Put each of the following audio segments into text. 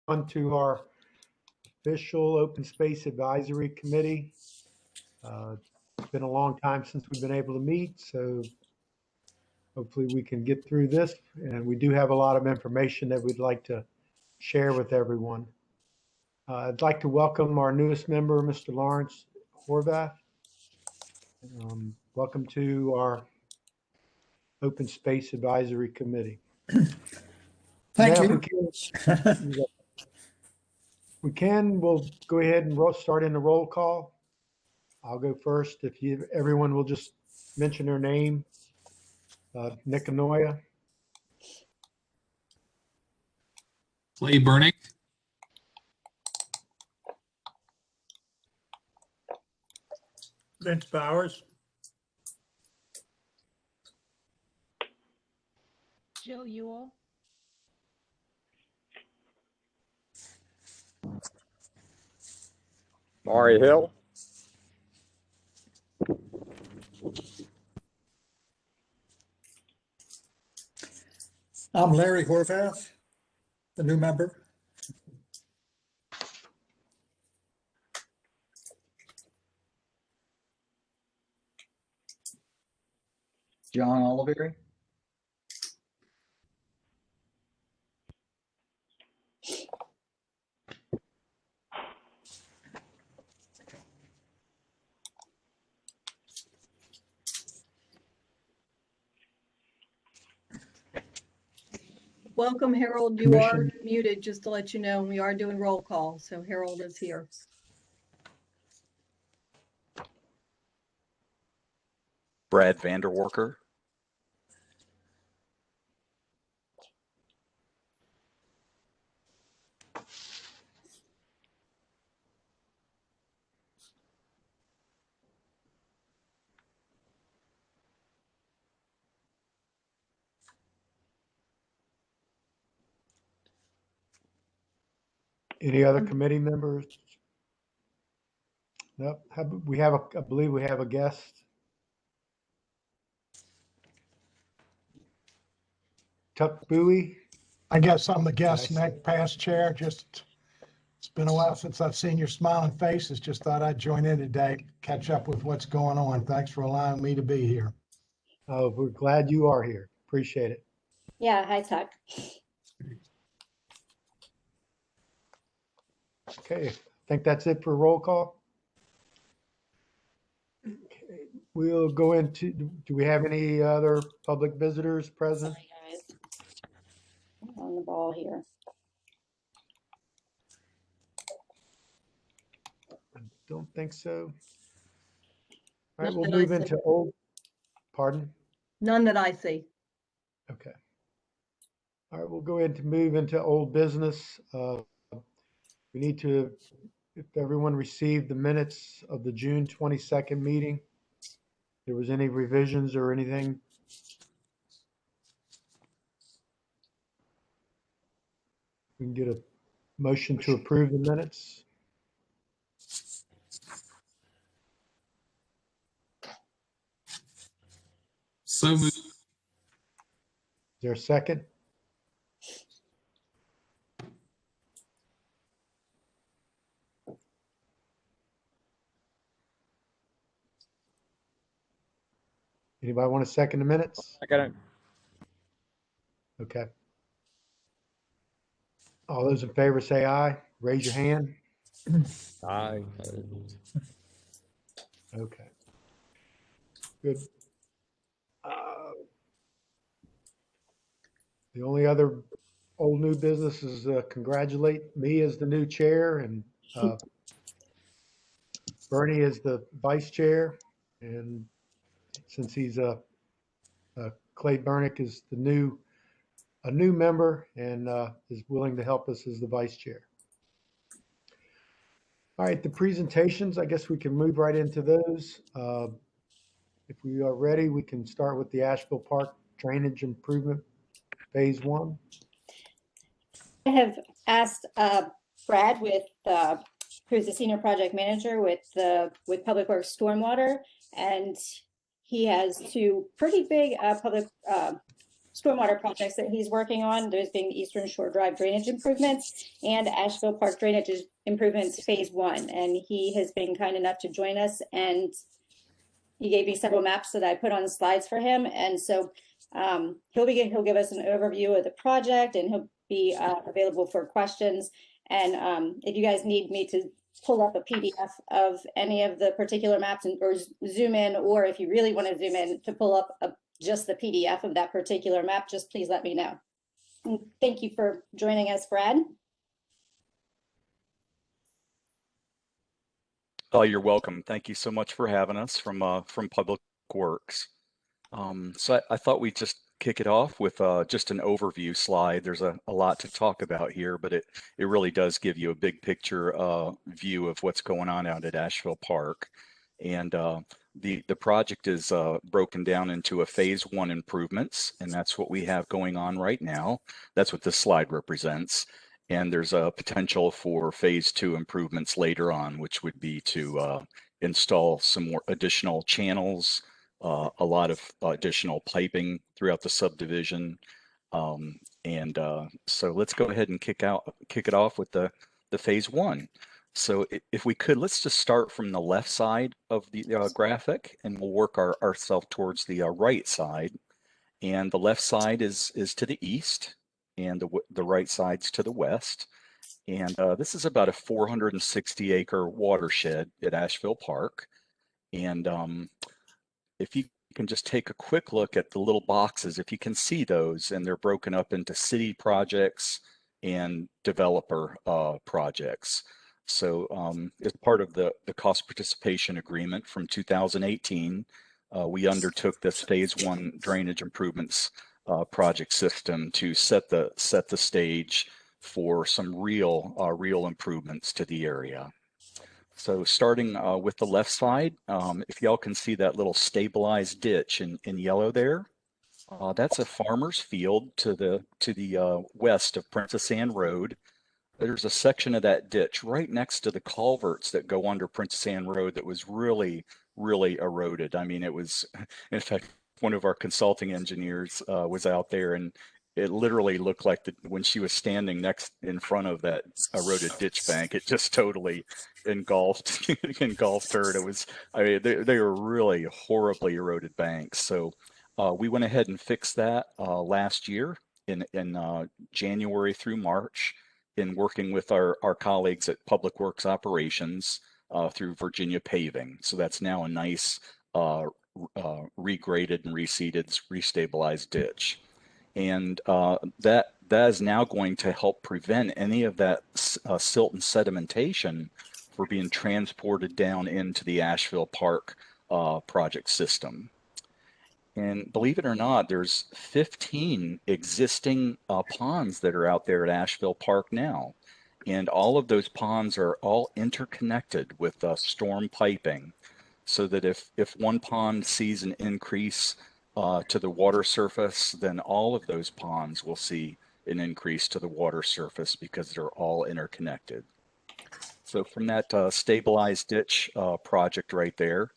on to our official Open Space Advisory Committee. It's been a long time since we've been able to meet, so hopefully we can get through this. And we do have a lot of information that we'd like to share with everyone. I'd like to welcome our newest member, Mr. Lawrence Horvath. Welcome to our Open Space Advisory Committee. Thank now, you. We'll go ahead and start in the roll call. I'll go first. If everyone will just mention their name. Nick Anoya. Clay Burnick. Vince Bowers. Jill Ewell. Maury Hill. I'm Larry Horvath, the new member. John Oliveri. Welcome, Harold. You are muted, just to let you know, and we are doing roll call, so Harold is here. Brad Vanderwalker. Any other committee members? Nope. I believe we have a guest. Tuck Bowie. I guess I'm the guest, Nice. Nick, past chair. It's been a while since I've seen your smiling faces. Just thought I'd join in today, catch up with what's going on. Thanks for allowing me to be here. We're glad you are here. Appreciate it. Yeah, hi, Tuck. Okay, I think that's it for roll call. Okay, we'll go into, do we have any other public visitors present? Sorry, guys. I'm on the ball here. I don't think so. All right, Not we'll that I move see. into old, pardon? None that I see. Okay. All right, we'll go ahead and move into old business. We need to, if everyone received the minutes of the June 22nd meeting, if there was any revisions or anything. We can get a motion to approve the minutes. So moved. Is there a second? Anybody want to second the minutes? I got it. Okay. All those in favor say aye. Raise your hand. Aye. Okay. Good. The only other old new business is congratulate me as the new chair and Bernie as the vice chair. And since he's Clay Burnick is a new member and is willing to help us as the vice chair. All right, the presentations, I guess we can move right into those. If we are ready, we can start with the Asheville Park Drainage Improvement Phase 1. I have asked Brad, who's the senior project manager with Public Works Stormwater, and he has two pretty big public stormwater projects that he's working on, those being the Eastern Shore Drive drainage improvements and Asheville Park drainage improvements phase 1. And he has been kind enough to join us, and he gave me several maps that I put on slides for him. And so he'll give us an overview of the project, and he'll be available for questions. And if you guys need me to pull up a PDF of any of the particular maps or zoom in, or if you really want to zoom in to pull up just the PDF of that particular map, just please let me know. And thank you for joining us, Brad. Oh, you're welcome. Thank you so much for having us from Public Works. So I thought we'd just kick it off with just an overview slide. There's a lot to talk about here, but it really does give you a big picture view of what's going on out at Asheville Park. And the project is broken down into a phase 1 improvements, and that's what we have going on right now. That's what this slide represents. And there's a potential for phase 2 improvements later on, which would be to install some more additional channels, a lot of additional piping throughout the subdivision. So let's go ahead and kick it off with the phase 1. So if we could, let's just start from the left side of the graphic, and we'll work ourselves towards the right side. And the left side is to the east, and the right side's to the west. And this is about a 460 acre watershed at Asheville Park. And if you can just take a quick look at the little boxes, if you can see those, and they're broken up into city projects and developer projects. So as part of the cost participation agreement from 2018, we undertook this phase 1 drainage improvements project system to set the stage for some real improvements to the area. So starting with the left side, if y'all can see that little stabilized ditch in yellow there, that's a farmer's field to the west of Princess Anne Road. There's a section of that ditch right next to the culverts that go under Princess Anne Road that was really eroded. I mean, it was, in fact, one of our consulting engineers was out there, and it literally looked like when she was standing in front of that eroded ditch bank, it just totally engulfed her. And it was, I mean, they were really horribly eroded banks. So we went ahead and fixed that last year in January through March, in working with our colleagues at Public Works Operations through Virginia Paving. So that's now a nice regraded and reseeded, restabilized ditch. And that is now going to help prevent any of that silt and sedimentation for being transported down into the Asheville Park project system. And believe it or not, there's 15 existing ponds that are out there at Asheville Park now. And all of those ponds are all interconnected with storm piping, so that if one pond sees an increase to the water surface, then all of those ponds will see an increase to the water surface because they're all interconnected. So from that stabilized ditch project right there,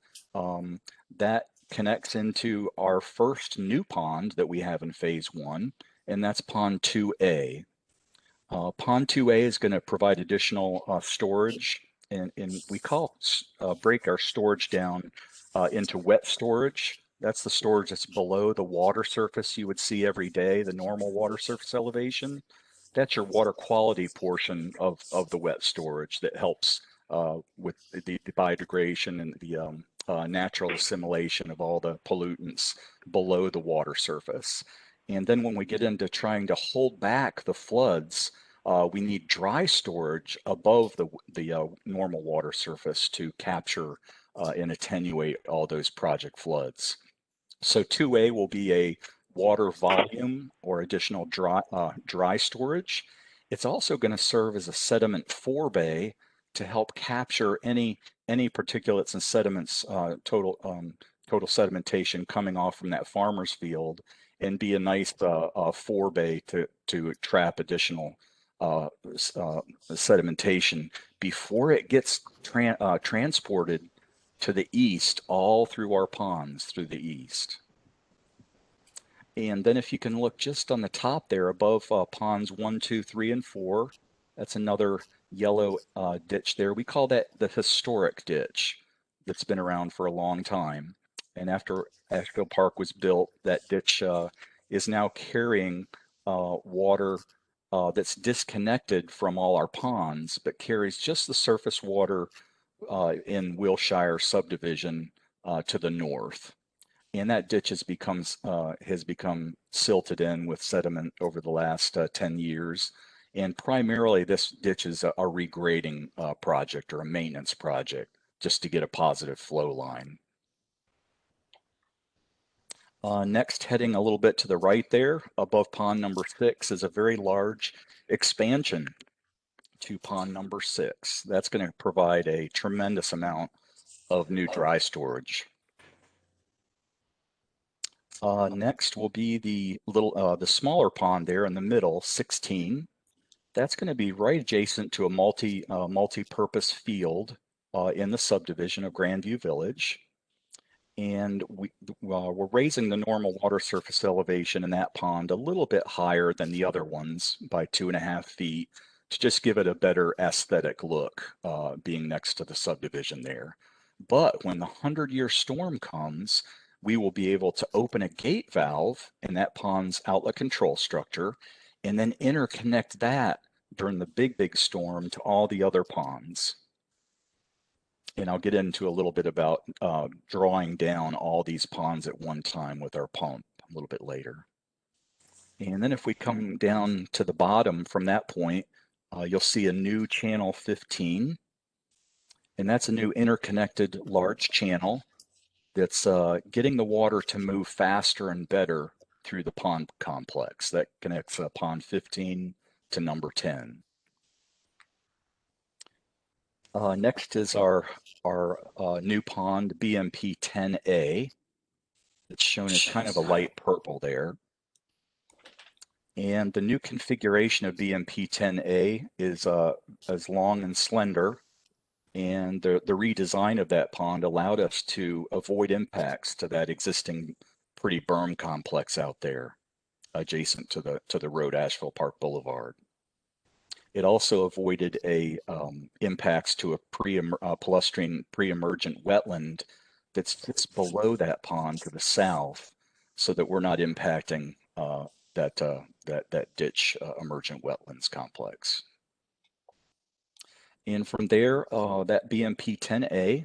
that connects into our first new pond that we have in phase 1, and that's pond 2A. Pond 2A is going to provide additional storage, and we break our storage down into wet storage. That's the storage that's below the water surface you would see every day, the normal water surface elevation. That's your water quality portion of the wet storage that helps with the biodegradation and the natural assimilation of all the pollutants below the water surface. And then when we get into trying to hold back the floods, we need dry storage above the normal water surface to capture and attenuate all those project floods. So 2A will be a water volume or additional dry storage. It's also going to serve as a sediment forebay to help capture any particulates and sediments, total sedimentation coming off from that farmer's field, and be a nice forebay to trap additional sedimentation before it gets transported to the east, all through our ponds through the east. And then if you can look just on the top there above ponds 1, 2, 3, and 4, that's another yellow ditch there. We call that the historic ditch that's been around for a long time. And after Asheville Park was built, that ditch is now carrying water that's disconnected from all our ponds, but carries just the surface water in Wilshire subdivision to the north. And that ditch has become silted in with sediment over the last 10 years. And primarily this ditch is a regrading project or a maintenance project just to get a positive flow line. Next, heading a little bit to the right there, above pond number 6 is a very large expansion to pond number 6. That's going to provide a tremendous amount of new dry storage. Next will be the the smaller pond there in the middle, 16. That's going to be right adjacent to a multi-purpose field in the subdivision of Grandview Village. And we're raising the normal water surface elevation in that pond a little bit higher than the other ones by 2.5 feet to just give it a better aesthetic look, being next to the subdivision there. But when the 100-year storm comes, we will be able to open a gate valve in that pond's outlet control structure and then interconnect that during the big storm to all the other ponds. And I'll get into a little bit about drawing down all these ponds at one time with our pump a little bit later. And then if we come down to the bottom from that point, you'll see a new channel 15. And that's a new interconnected large channel that's getting the water to move faster and better through the pond complex. That connects pond 15 to number 10. Next is our new pond, BMP 10A. It's shown as kind of a light purple there. And the new configuration of BMP 10A is as long and slender. And the redesign of that pond allowed us to avoid impacts to that existing pretty berm complex out there adjacent to the road Asheville Park Boulevard. It also avoided impacts to a palustrine pre-emergent wetland that's below that pond to the south, so that we're not impacting that ditch emergent wetlands complex. And from there, that BMP 10A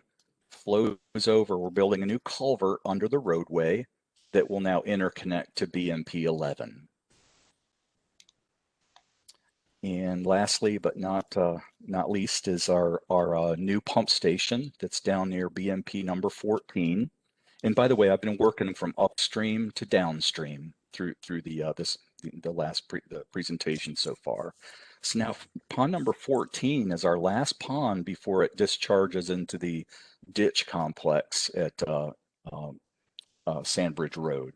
flows over. We're building a new culvert under the roadway that will now interconnect to BMP 11. And lastly, but not least, is our new pump station that's down near BMP number 14. And by the way, I've been working from upstream to downstream through the presentation so far. So now pond number 14 is our last pond before it discharges into the ditch complex at Sandbridge Road.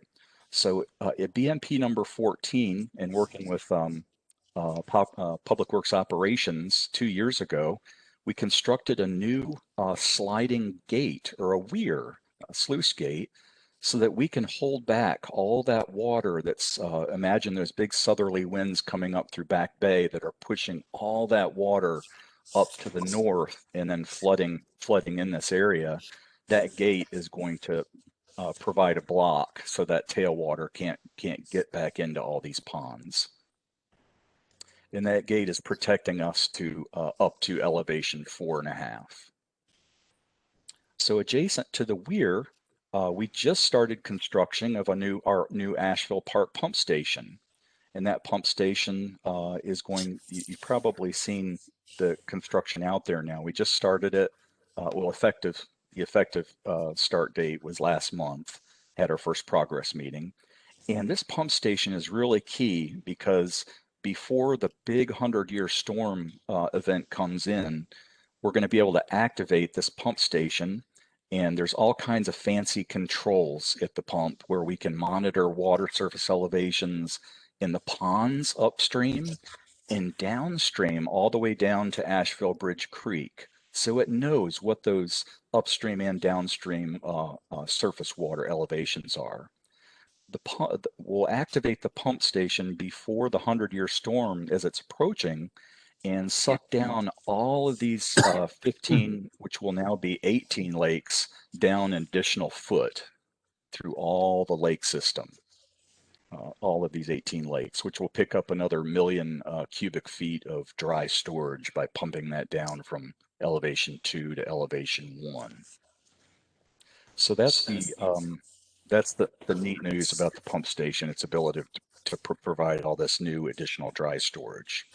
So at BMP number 14, and working with Public Works Operations 2 years ago, we constructed a new sliding gate, or a weir, a sluice gate, so that we can hold back all that water that's, imagine those big southerly winds coming up through Back Bay that are pushing all that water up to the north and then flooding in this area. That gate is going to provide a block so that tailwater can't get back into all these ponds. And that gate is protecting us to up to elevation 4.5. So adjacent to the weir, we just started construction of our new Asheville Park pump station. And that pump station is going, you've probably seen the construction out there now. We just started it. Well, the effective start date was last month, had our first progress meeting. And this pump station is really key because before the big 100-year storm event comes in, we're going to be able to activate this pump station. And there's all kinds of fancy controls at the pump where we can monitor water surface elevations in the ponds upstream and downstream all the way down to Asheville Bridge Creek. So it knows what those upstream and downstream surface water elevations are. we'll activate the pump station before the 100-year storm as it's approaching, and suck down all of these 15, which will now be 18 lakes, down an additional foot through all the lake system. All of these 18 lakes, which will pick up another million cubic feet of dry storage by pumping that down from elevation 2 to elevation 1. So that's the neat news about the pump station, its ability to provide all this new additional dry storage.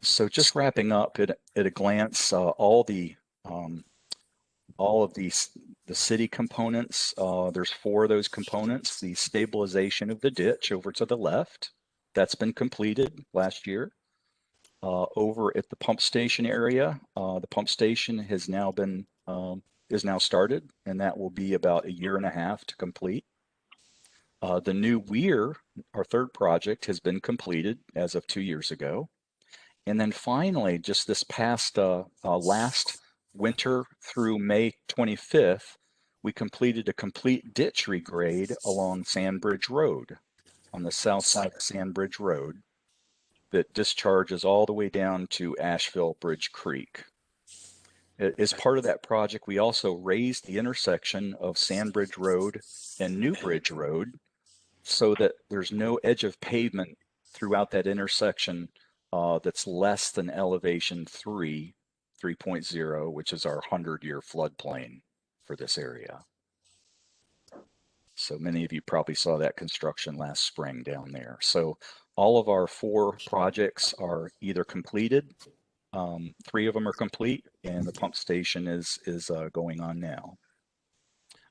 So just wrapping up at a glance, all of these, the city components, there's 4 of those components. The stabilization of the ditch over to the left, that's been completed last year. Over at the pump station area, the pump station has now been is now started, and that will be about 1.5 years to complete. The new weir, our third project, has been completed as of 2 years ago. And then finally, just this past last winter through May 25th, we completed a complete ditch regrade along Sandbridge Road, on the south side of Sandbridge Road, that discharges all the way down to Asheville Bridge Creek. As part of that project, we also raised the intersection of Sandbridge Road and New Bridge Road so that there's no edge of pavement throughout that intersection that's less than elevation 3.0, which is our 100-year floodplain for this area. So many of you probably saw that construction last spring down there. So all of our 4 projects are either completed, 3 of them are complete, and the pump station is going on now.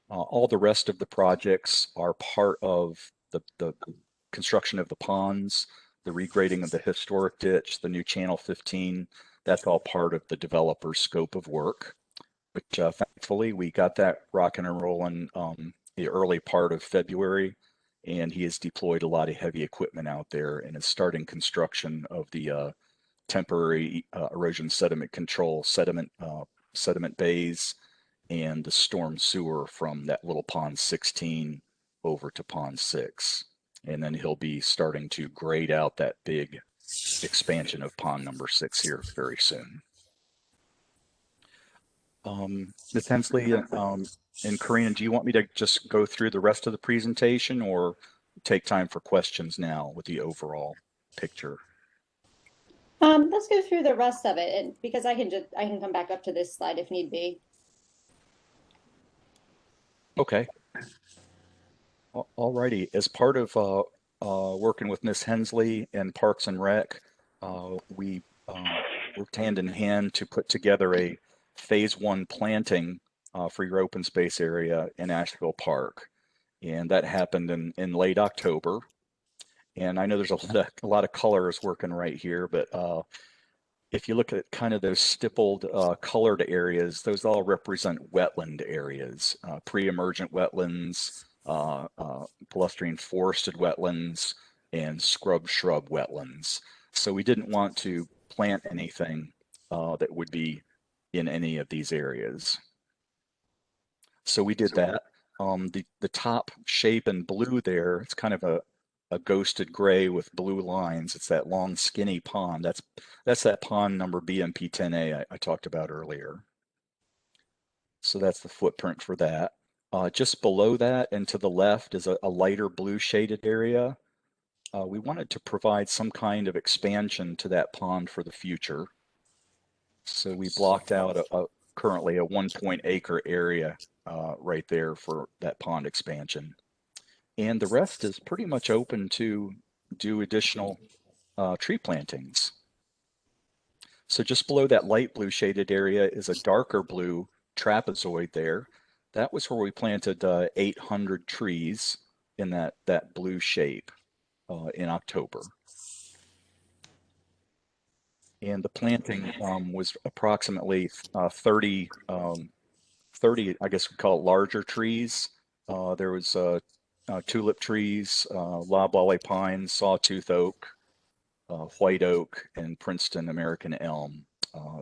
All the rest of the projects are part of the construction of the ponds, the regrading of the historic ditch, the new Channel 15. That's all part of the developer's scope of work, which thankfully we got that rocking and rolling the early part of February, and he has deployed a lot of heavy equipment out there and is starting construction of the temporary erosion sediment control sediment bays and the storm sewer from that little pond 16 over to pond 6. And then he'll be starting to grade out that big expansion of pond number 6 here very soon. Ms. Hensley and Karina, do you want me to just go through the rest of the presentation or take time for questions now with the overall picture? Let's go through the rest of it, and because I can come back up to this slide if need be. Okay. All righty. As part of working with Ms. Hensley and Parks and Rec, we worked hand in hand to put together a phase 1 planting for your open space area in Asheville Park. And that happened in late October. And I know there's a lot of colors working right here, but if you look at kind of those stippled colored areas, those all represent wetland areas, pre-emergent wetlands, palustrine forested wetlands, and scrub shrub wetlands. So we didn't want to plant anything that would be in any of these areas. So we did that. The top shape in blue there, it's kind of a ghosted gray with blue lines. It's that long skinny pond. That's that pond number BMP10A I talked about earlier. So that's the footprint for that. Just below that and to the left is a lighter blue shaded area. We wanted to provide some kind of expansion to that pond for the future. So we blocked out currently a 1 acre area right there for that pond expansion. And the rest is pretty much open to do additional tree plantings. So just below that light blue shaded area is a darker blue trapezoid there. That was where we planted 800 trees in that blue shape in October. And the planting was approximately 30, I guess we call it larger trees. There was tulip trees, loblolly pine, sawtooth oak, white oak, and Princeton American elm,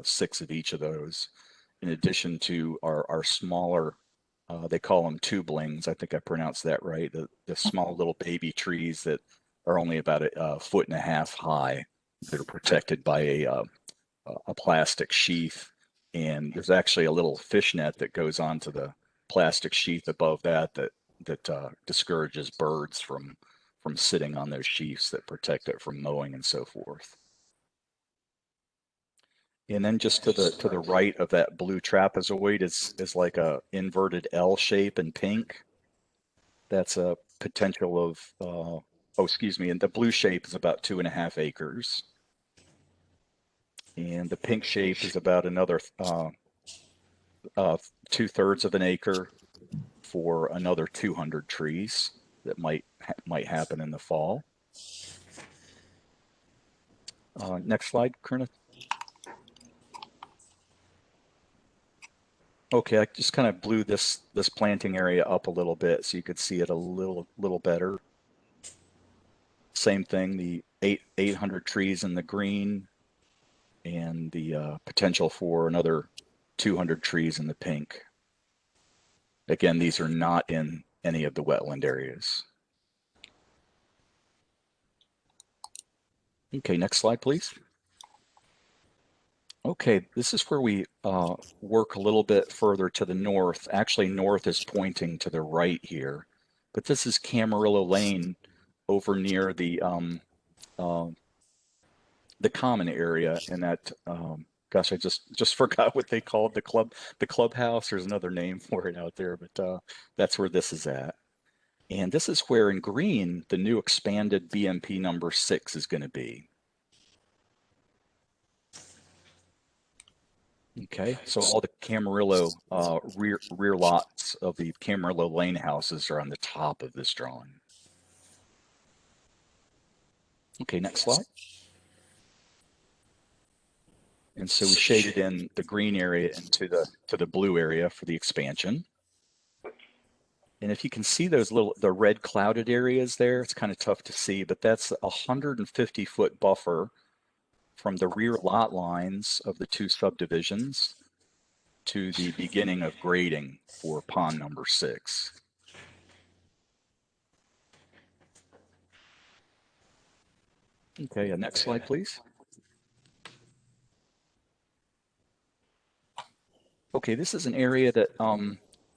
6 of each of those, in addition to our smaller They call them tubelings. I think I pronounced that right. The small little baby trees that are only about a foot and a half high. That are protected by a plastic sheath, and there's actually a little fishnet that goes onto the plastic sheath above that discourages birds from sitting on those sheaths that protect it from mowing and so forth. And then just to the right of that blue trapezoid is like a inverted L shape in pink. That's a potential of oh, excuse me, and the blue shape is about 2.5 acres. And the pink shape is about another 2/3 of an acre for another 200 trees that might happen in the fall. Next slide, Kerna. Okay, I just kind of blew this planting area up a little bit so you could see it a little better. Same thing, the 800 trees in the green, and the potential for another 200 trees in the pink. Again, these are not in any of the wetland areas. Okay, next slide, please. Okay, this is where we work a little bit further to the north. Actually, north is pointing to the right here, but this is Camarillo Lane over near the common area, and that gosh, I just forgot what they called the clubhouse. There's another name for it out there, but that's where this is at. And this is where in green the new expanded BMP number 6 is going to be. Okay, so all the Camarillo rear lots of the Camarillo Lane houses are on the top of this drawing. Okay, next slide. And so we shaded in the green area into the blue area for the expansion. And if you can see those the red clouded areas there, it's kind of tough to see, but that's a 150-foot buffer from the rear lot lines of the 2 subdivisions to the beginning of grading for pond number 6. Okay, next slide, please. Okay, this is an area that,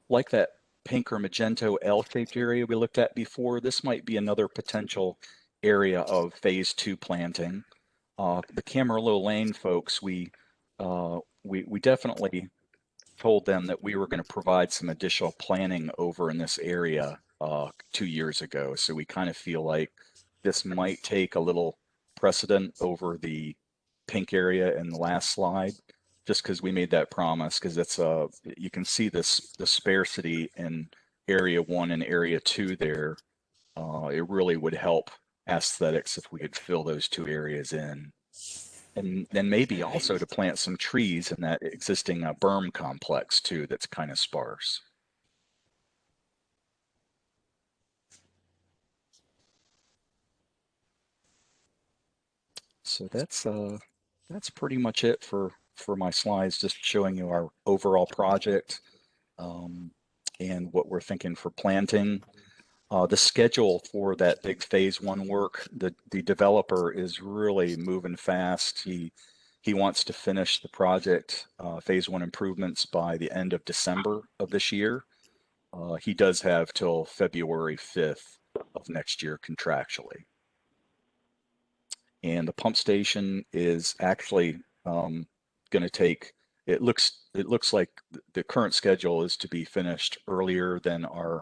like that pink or magenta L-shaped area we looked at before, this might be another potential area of phase 2 planting. The Camarillo Lane folks, we definitely told them that we were going to provide some additional planning over in this area 2 years ago. So we kind of feel like this might take a little precedent over the pink area in the last slide, just because we made that promise, because it's you can see the sparsity in area 1 and area 2 there. It really would help aesthetics if we could fill those 2 areas in. And then maybe also to plant some trees in that existing berm complex too that's kind of sparse. So that's pretty much it for my slides, just showing you our overall project and what we're thinking for planting. The schedule for that big phase 1 work, the developer is really moving fast. He wants to finish the project, phase 1 improvements, by the end of December of this year. He does have till February 5th of next year contractually. And the pump station is actually going to take, it looks like the current schedule is to be finished earlier than our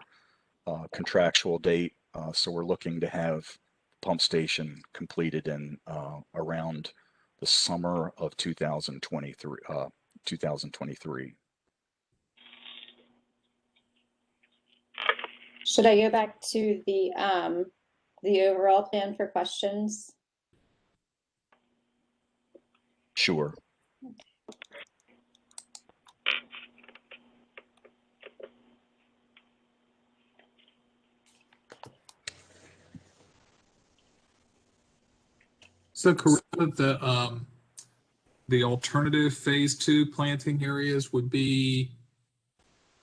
contractual date. So we're looking to have pump station completed in around the summer of 2023. Should I go back to the overall plan for questions? Sure. So Carissa, the alternative phase 2 planting areas would be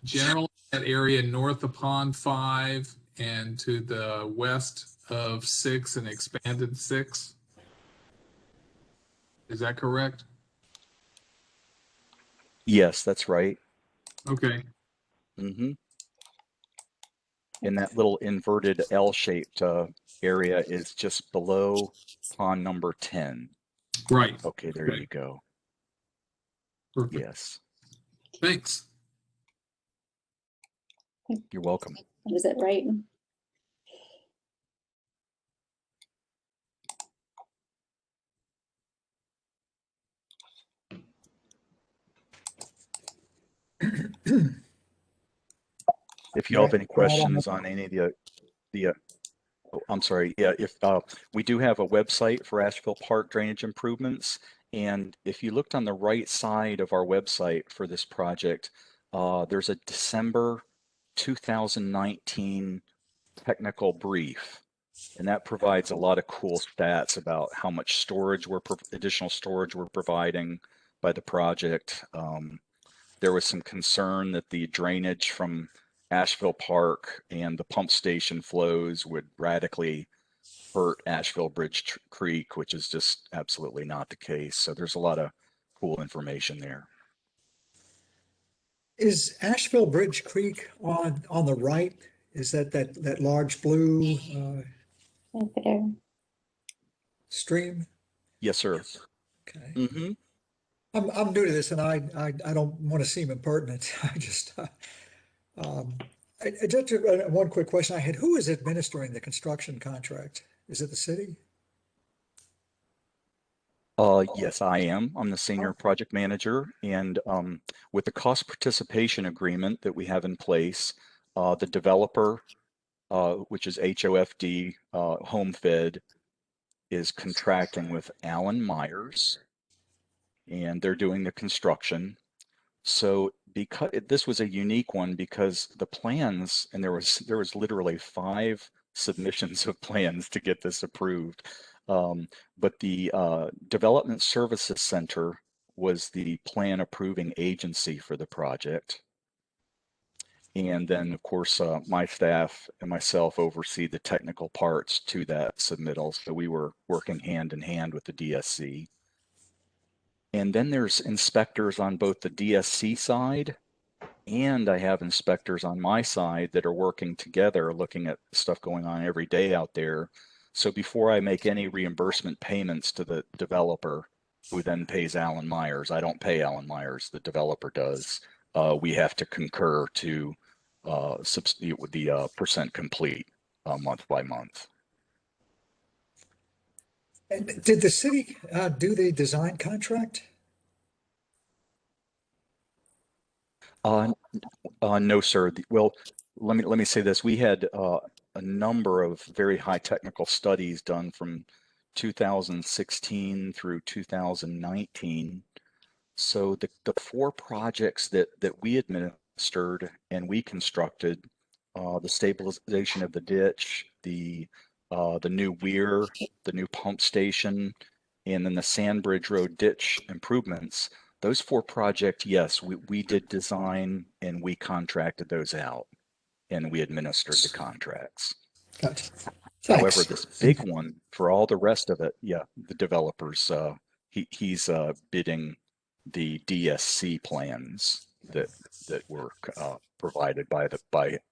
general that area north of Pond 5 and to the west of 6 and expanded 6. Is that correct? Yes, that's right. Okay. Mm-hmm. And that little inverted L-shaped area is just below pond number 10. Right. Okay, there Okay. you go. Perfect. Yes, Thanks. you're welcome. Is it right? If you have any Right. questions on any of oh, I'm sorry, yeah, if we do have a website for Asheville Park drainage improvements, and if you looked on the right side of our website for this project, there's a December 2019 technical brief, and that provides a lot of cool stats about how much storage additional storage we're providing by the project. There was some concern that the drainage from Asheville Park and the pump station flows would radically hurt Asheville Bridge Creek, which is just absolutely not the case. So there's a lot of cool information there. Is Asheville Bridge Creek on the right? Is that large blue Right there. stream? Yes, sir. Okay. Mm-hmm. I'm new to this, and I don't want to seem impertinent. I just just one quick question I had: who is administering the construction contract? Is it the city? Yes, I am. I'm the senior project manager, and with the cost participation agreement that we have in place, the developer, which is HOFD, Home Fed, is contracting with Alan Myers, and they're doing the construction. So because this was a unique one because the plans, and there was literally 5 submissions of plans to get this approved. But the Development Services Center was the plan approving agency for the project. And then, of course, my staff and myself oversee the technical parts to that submittal. So we were working hand in hand with the DSC. And then there's inspectors on both the DSC side, and I have inspectors on my side that are working together, looking at stuff going on every day out there. So before I make any reimbursement payments to the developer, who then pays Alan Myers, I don't pay Alan Myers, the developer does. We have to concur to the percent complete month by month. And did the city do the design contract? No, sir. Well, let me say this. We had a number of very high technical studies done from 2016 through 2019. So the 4 projects that we administered and we constructed, the stabilization of the ditch, the new weir, the new pump station, and then the Sandbridge Road ditch improvements. Those 4 projects, yes, we did design and we contracted those out, and we administered the contracts. Gotcha. However, Thanks. this big one for all the rest of it, yeah, the developers, he's bidding the DSC plans that were provided by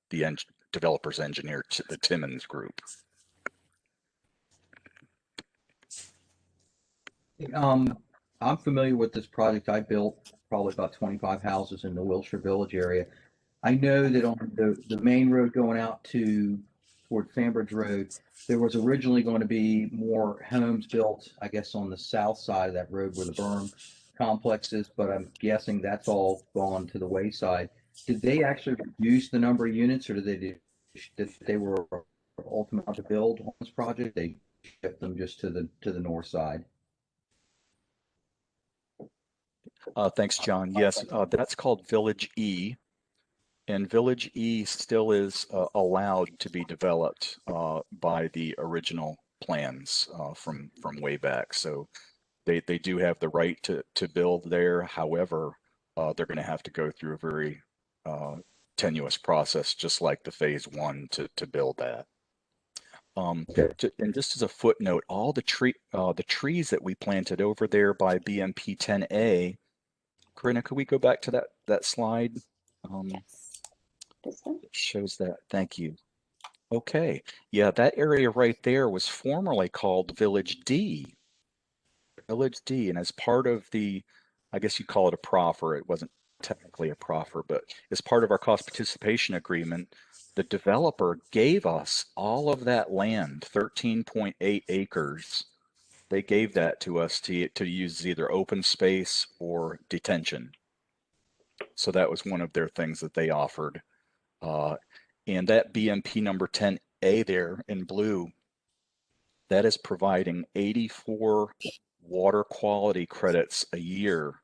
the developer's engineer, the Timmons Group. I'm familiar with this project. I built probably about 25 houses in the Wilshire Village area. I know that on the main road going out toward Sandbridge Road, there was originally going to be more homes built, I guess, on the south side of that road where the berm complex is, but I'm guessing that's all gone to the wayside. Did they actually reduce the number of units, or did they were ultimately to build on this project? They shift them just to the north side. Thanks, John. Yes, that's called Village E. And Village E still is allowed to be developed by the original plans from way back. So they do have the right to build there. However, they're going to have to go through a very tenuous process, just like the phase one to build that. Okay. And just as a footnote, all the trees that we planted over there by BMP 10A, Corinna, could we go back to that slide? Yes. This one. It shows that. Thank you. Okay. Yeah, that area right there was formerly called Village D. Village D, and as part of the, I guess you call it a proffer, it wasn't technically a proffer, but as part of our cost participation agreement, the developer gave us all of that land, 13.8 acres. They gave that to us to use as either open space or detention. So that was one of their things that they offered. And that BMP number 10A there in blue, that is providing 84 water quality credits a year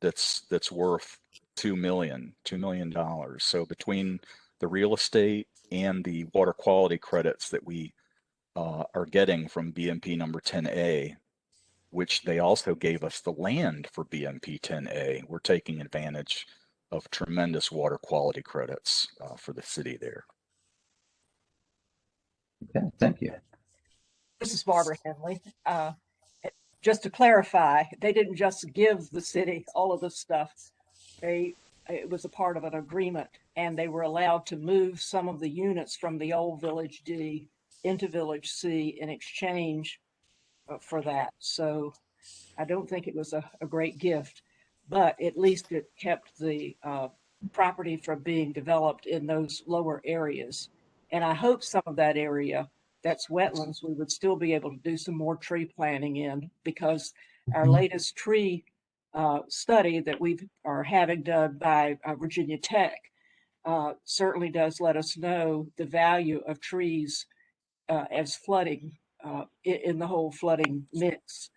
that's worth $2 million. So between the real estate and the water quality credits that we are getting from BMP number 10A, which they also gave us the land for BMP 10A, we're taking advantage of tremendous water quality credits for the city there. Okay, thank you. This is Barbara Henley. Just to clarify, they didn't just give the city all of this stuff. It was a part of an agreement, and they were allowed to move some of the units from the old Village D into Village C in exchange for that. So I don't think it was a great gift, but at least it kept the property from being developed in those lower areas. And I hope some of that area that's wetlands, we would still be able to do some more tree planting in, because our latest tree study that we are having done by Virginia Tech certainly does let us know the value of trees as flooding in the whole flooding mix.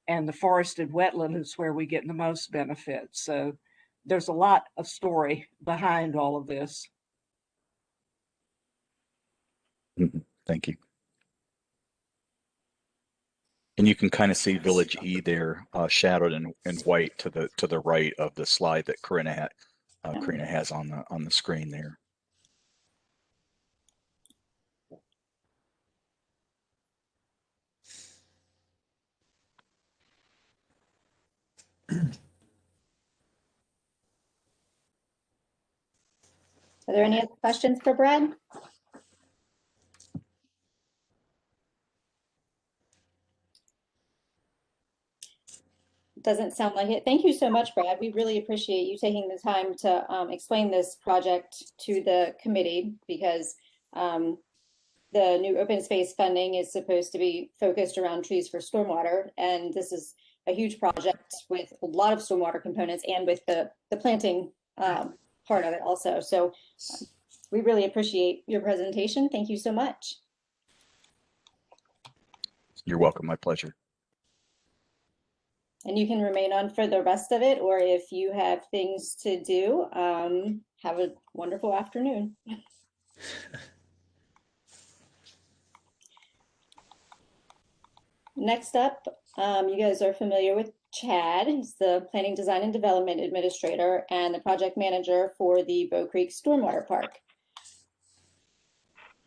And the forested wetland is where we get the most benefit. So there's a lot of story behind all of this. Thank you. And you can kind of see Village E there, shadowed in white to the right of the slide that Corinna has on the screen there. Are there any other questions for Brad? Doesn't sound like it. Thank you so much, Brad. We really appreciate you taking the time to explain this project to the committee, because the new open space funding is supposed to be focused around trees for stormwater. And this is a huge project with a lot of stormwater components, and with the planting part of it also. So we really appreciate your presentation. Thank you so much. You're welcome. My pleasure. And you can remain on for the rest of it, or if you have things to do, have a wonderful afternoon. Next up, you guys are familiar with Chad. He's the Planning, Design, and Development Administrator and the project manager for the Bow Creek Stormwater Park.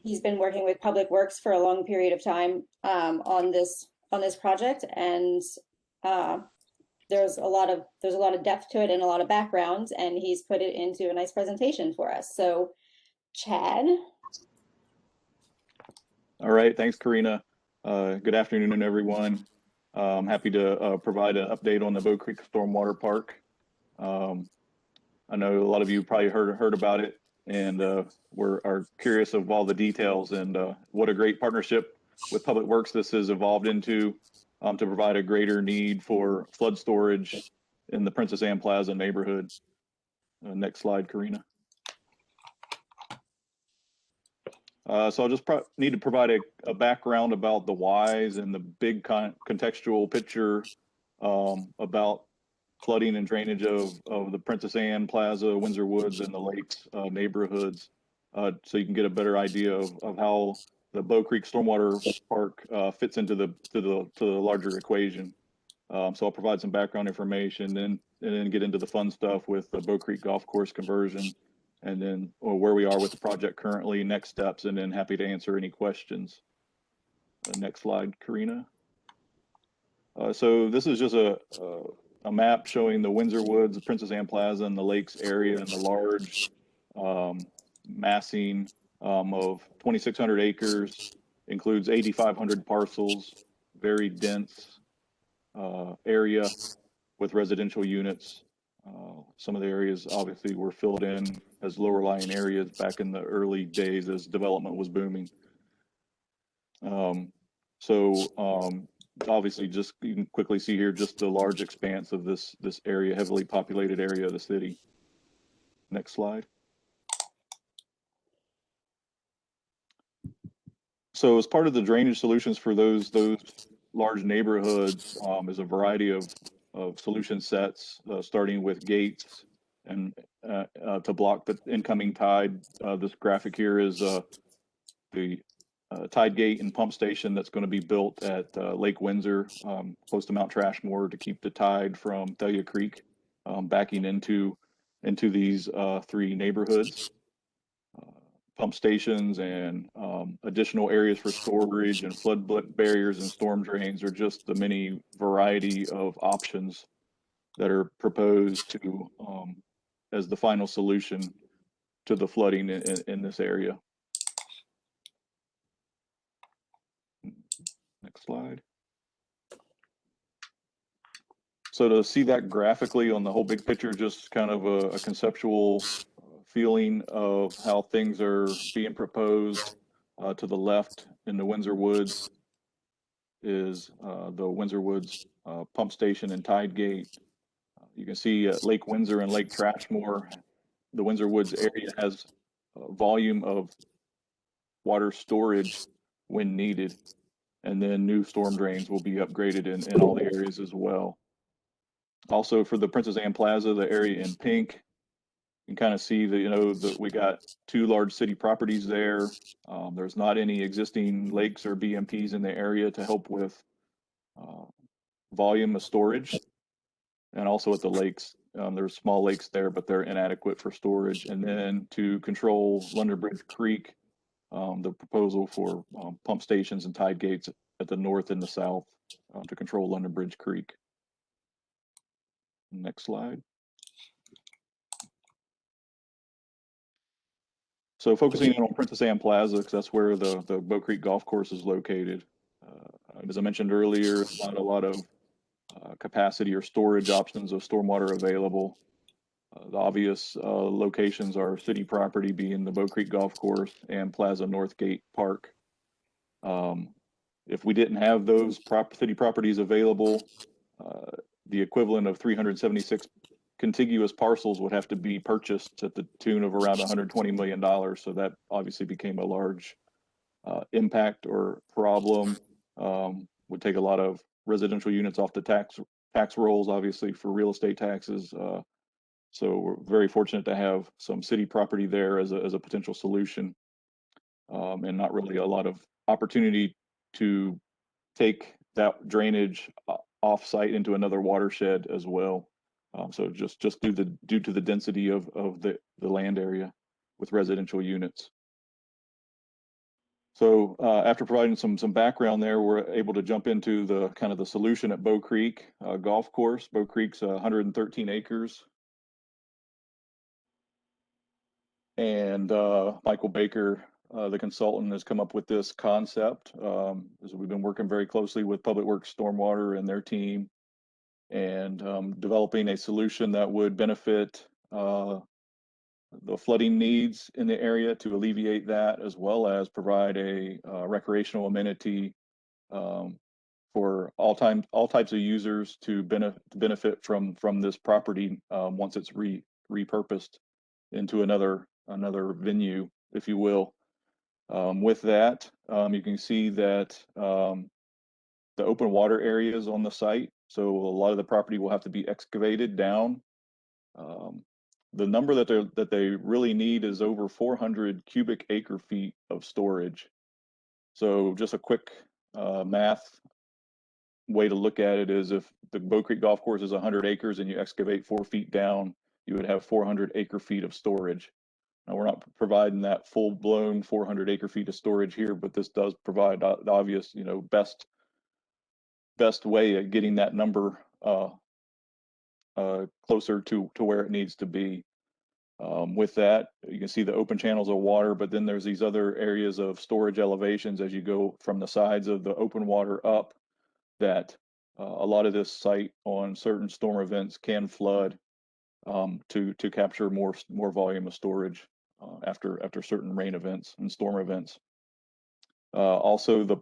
He's been working with Public Works for a long period of time on this project, and there's a lot of depth to it and a lot of background, and he's put it into a nice presentation for us. So, Chad. All right, thanks, Corinna. Good afternoon, everyone. I'm happy to provide an update on the Bow Creek Stormwater Park. I know a lot of you probably heard about it, and are curious of all the details, and what a great partnership with Public Works this has evolved into, to provide a greater need for flood storage in the Princess Anne Plaza neighborhood. Next slide, Corinna. So I'll just need to provide a background about the whys and the big contextual picture about flooding and drainage of the Princess Anne Plaza, Windsor Woods, and the Lakes neighborhoods, so you can get a better idea of how the Bow Creek Stormwater Park fits into the larger equation. So I'll provide some background information and then get into the fun stuff with the Bow Creek Golf Course conversion, and then or where we are with the project currently, next steps, and then happy to answer any questions. Next slide, Karina. So this is just a map showing the Windsor Woods, the Princess Anne Plaza, and the lakes area, and the large massing of 2,600 acres, includes 8,500 parcels, very dense area with residential units. Some of the areas obviously were filled in as lower lying areas back in the early days as development was booming. Obviously, just you can quickly see here just the large expanse of this area, heavily populated area of the city. Next slide. So as part of the drainage solutions for those large neighborhoods is a variety of solution sets, starting with gates and to block the incoming tide. This graphic here is the tide gate and pump station that's going to be built at Lake Windsor, close to Mount Trashmore, to keep the tide from Thalia Creek backing into these three neighborhoods. Pump stations and additional areas for storage and flood barriers and storm drains are just the many variety of options that are proposed to as the final solution to the flooding in this area. Next slide. So to see that graphically on the whole big picture, just kind of a conceptual feeling of how things are being proposed. To the left in the Windsor Woods is the Windsor Woods pump station and tide gate. You can see Lake Windsor and Lake Trashmore. The Windsor Woods area has a volume of water storage when needed, and then new storm drains will be upgraded in all the areas as well. Also for the Princess Anne Plaza, the area in pink, you can kind of see that, we got two large city properties there. There's not any existing lakes or BMPs in the area to help with volume of storage. And also at the lakes, there's small lakes there, but they're inadequate for storage. And then to control London Bridge Creek, the proposal for pump stations and tide gates at the north and the south to control London Bridge Creek. Next slide. So focusing in on Princess Anne Plaza, because that's where the Boat Creek Golf Course is located. As I mentioned earlier, there's not a lot of capacity or storage options of stormwater available. The obvious locations are city property, being the Boat Creek Golf Course and Plaza Northgate Park. If we didn't have those city properties available, the equivalent of 376 contiguous parcels would have to be purchased at the tune of around $120 million. So that obviously became a large impact or problem. Would take a lot of residential units off the tax rolls, obviously, for real estate taxes. So we're very fortunate to have some city property there as a potential solution, and not really a lot of opportunity to take that drainage off-site into another watershed as well. So just due to the density of the land area with residential units. So after providing some background there, we're able to jump into the kind of the solution at Bow Creek Golf Course. Bow Creek's 113 acres. And Michael Baker, the consultant, has come up with this concept. As we've been working very closely with Public Works Stormwater and their team, and developing a solution that would benefit the flooding needs in the area to alleviate that, as well as provide a recreational amenity for all types of users to benefit from this property once it's repurposed into another venue, if you will. With that, you can see that the open water areas on the site. So a lot of the property will have to be excavated down. The number that they really need is over 400 cubic acre feet of storage. So just a quick math way to look at it is, if the Bow Creek Golf Course is 100 acres and you excavate 4 feet down, you would have 400 acre feet of storage. Now, we're not providing that full-blown 400 acre feet of storage here, but this does provide the obvious, best way at getting that number closer to where it needs to be. With that, you can see the open channels of water, but then there's these other areas of storage elevations as you go from the sides of the open water up, that a lot of this site on certain storm events can flood to capture more volume of storage after certain rain events and storm events. Also, the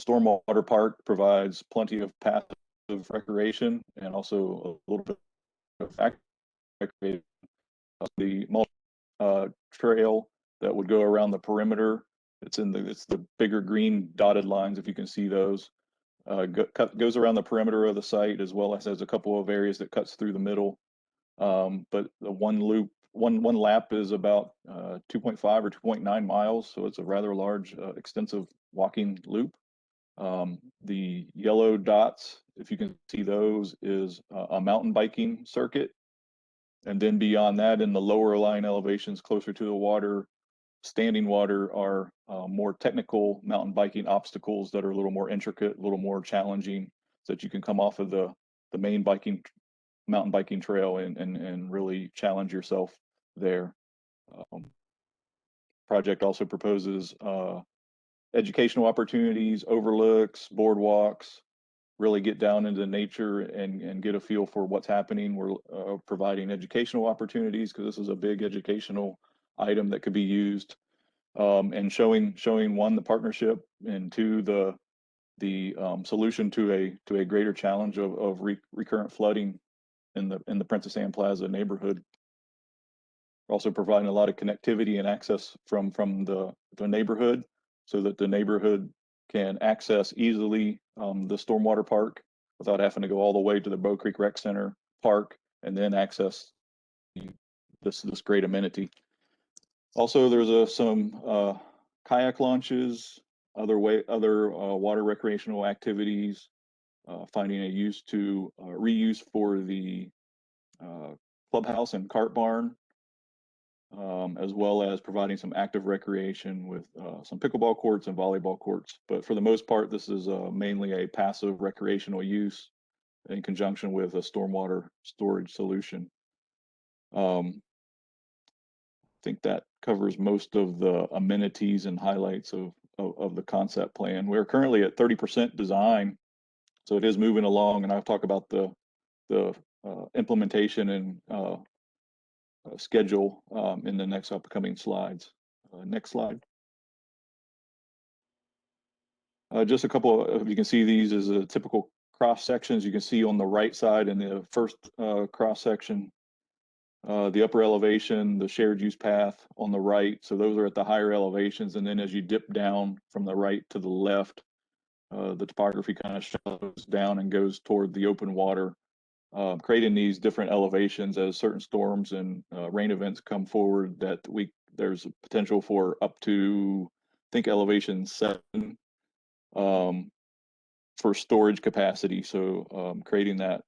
stormwater park provides plenty of passive recreation and also a little bit of active recreation. The trail that would go around the perimeter, it's the bigger green dotted lines, if you can see those, goes around the perimeter of the site, as well as has a couple of areas that cuts through the middle. But the one lap is about 2.5 or 2.9 miles, so it's a rather large, extensive walking loop. The yellow dots, if you can see those, is a mountain biking circuit. And then beyond that, in the lower line elevations closer to the water, standing water, are more technical mountain biking obstacles that are a little more intricate, a little more challenging, so that you can come off of the main mountain biking trail and really challenge yourself there. Project also proposes educational opportunities, overlooks, boardwalks, really get down into nature and get a feel for what's happening. We're providing educational opportunities, because this is a big educational item that could be used, and showing one, the partnership, and two, the solution to a greater challenge of recurrent flooding in the Princess Anne Plaza neighborhood. We're also providing a lot of connectivity and access from the neighborhood, so that the neighborhood can access easily the stormwater park without having to go all the way to the Bow Creek Rec Center park and then access this great amenity. Also, there's some kayak launches, other water recreational activities, finding a reuse for the clubhouse and cart barn, as well as providing some active recreation with some pickleball courts and volleyball courts. But for the most part, this is mainly a passive recreational use in conjunction with a stormwater storage solution. I think that covers most of the amenities and highlights of the concept plan. We're currently at 30% design, so it is moving along, and I'll talk about the implementation and schedule in the next upcoming slides. Next slide. Just a couple of, you can see these as a typical cross sections. You can see on the right side in the first cross section, the upper elevation, the shared use path on the right. So those are at the higher elevations. And then as you dip down from the right to the left, the topography kind of shallows down and goes toward the open water, creating these different elevations as certain storms and rain events come forward, that there's a potential for up to, I think, elevation 7 for storage capacity. So creating that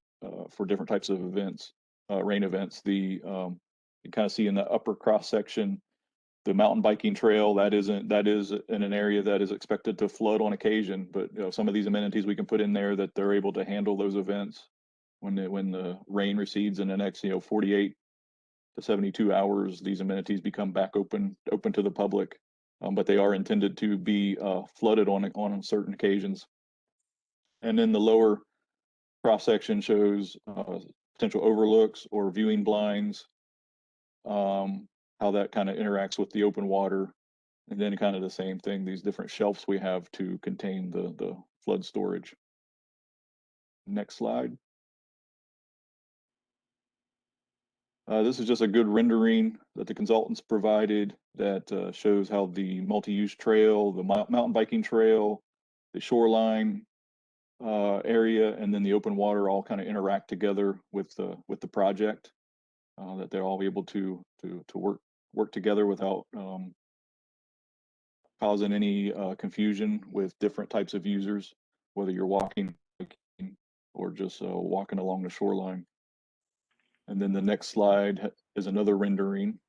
for different types of events, rain events. You kind of see in the upper cross section, the mountain biking trail, that is in an area that is expected to flood on occasion, but some of these amenities we can put in there that they're able to handle those events when the rain recedes in the next 48 to 72 hours. These amenities become back open to the public, but they are intended to be flooded on certain occasions. And then the lower cross section shows potential overlooks or viewing blinds, how that kind of interacts with the open water, and then kind of the same thing, these different shelves we have to contain the flood storage. Next slide. This is just a good rendering that the consultants provided that shows how the multi-use trail, the mountain biking trail, the shoreline area, and then the open water all kind of interact together with the project, that they're all able to work together without causing any confusion with different types of users, whether you're walking or just walking along the shoreline. And then the next slide is another rendering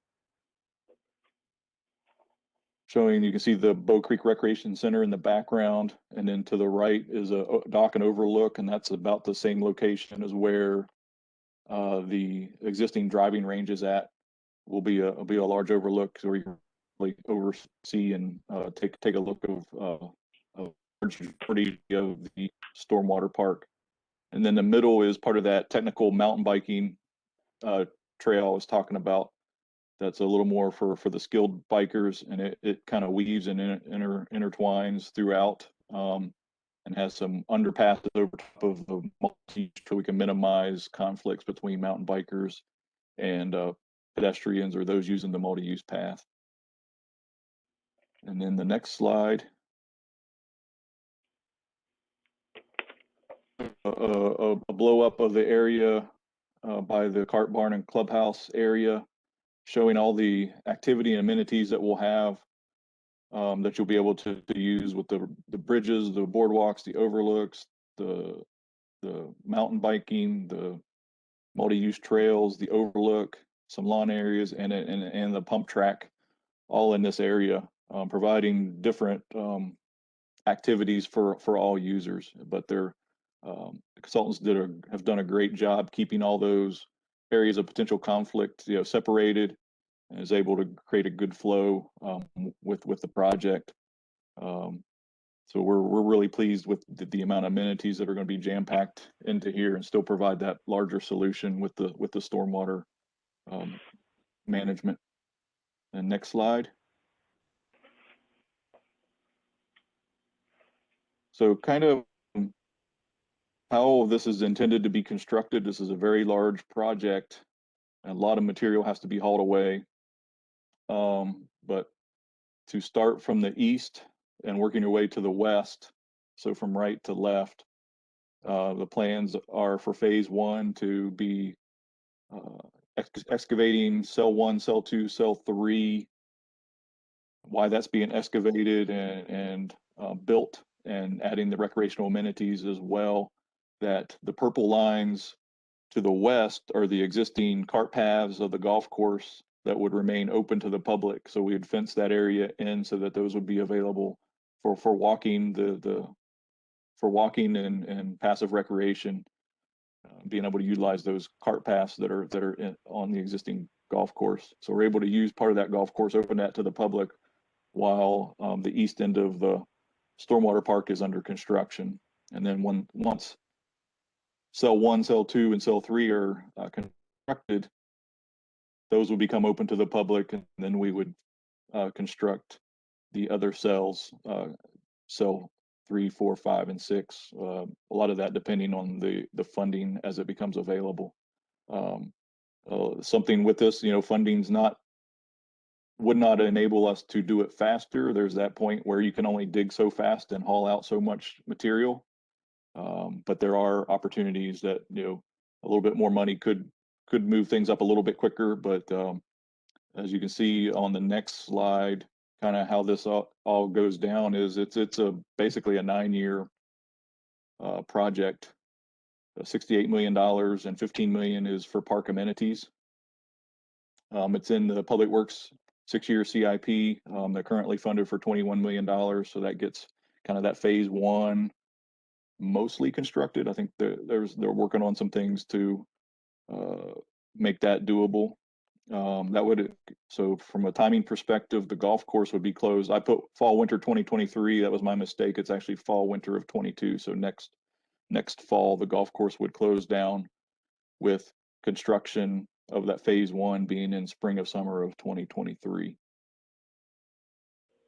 showing, you can see the Bow Creek Recreation Center in the background, and then to the right is a dock and overlook, and that's about the same location as where the existing driving range is at. Will be a large overlook where you can really oversee and take a look of majority of the stormwater park. And then the middle is part of that technical mountain biking trail I was talking about. That's a little more for the skilled bikers, and it kind of weaves and intertwines throughout, and has some underpasses over top of the multi, so we can minimize conflicts between mountain bikers and pedestrians or those using the multi-use path. And then the next slide, a blow up of the area by the cart barn and clubhouse area, showing all the activity and amenities that we'll have, that you'll be able to use with the bridges, the boardwalks, the overlooks, the mountain biking, the multi-use trails, the overlook, some lawn areas, and the pump track, all in this area, providing different activities for all users. But the consultants have done a great job keeping all those areas of potential conflict, separated, and is able to create a good flow with the project. So we're really pleased with the amount of amenities that are going to be jam-packed into here and still provide that larger solution with the stormwater management. And next slide. So kind of how this is intended to be constructed. This is a very large project, and a lot of material has to be hauled away. But to start from the east and working your way to the west, so from right to left, the plans are for phase one to be excavating cell 1, cell 2, cell 3, why that's being excavated and built, and adding the recreational amenities as well. That the purple lines to the west are the existing cart paths of the golf course that would remain open to the public. So we'd fence that area in so that those would be available for walking, for walking and passive recreation, being able to utilize those cart paths that are on the existing golf course. So we're able to use part of that golf course, open that to the public, while the east end of the stormwater park is under construction. And then once cell 1, cell 2, and cell 3 are constructed, those will become open to the public, and then we would construct the other cells, cell 3, 4, 5, and 6. A lot of that depending on the funding as it becomes available. Something with this, funding's would not enable us to do it faster. There's that point where you can only dig so fast and haul out so much material. But there are opportunities that, a little bit more money could move things up a little bit quicker. But as you can see on the next slide, kind of how this all goes down is it's basically a 9-year project. $68 million and $15 million is for park amenities. It's in the Public Works 6-year CIP. They're currently funded for $21 million, so that gets kind of that phase one mostly constructed. I think they're working on some things to make that doable. So from a timing perspective, the golf course would be closed. I put fall winter 2023. That was my mistake. It's actually fall winter of 22. So next fall, the golf course would close down, with construction of that phase one being in spring of summer of 2023.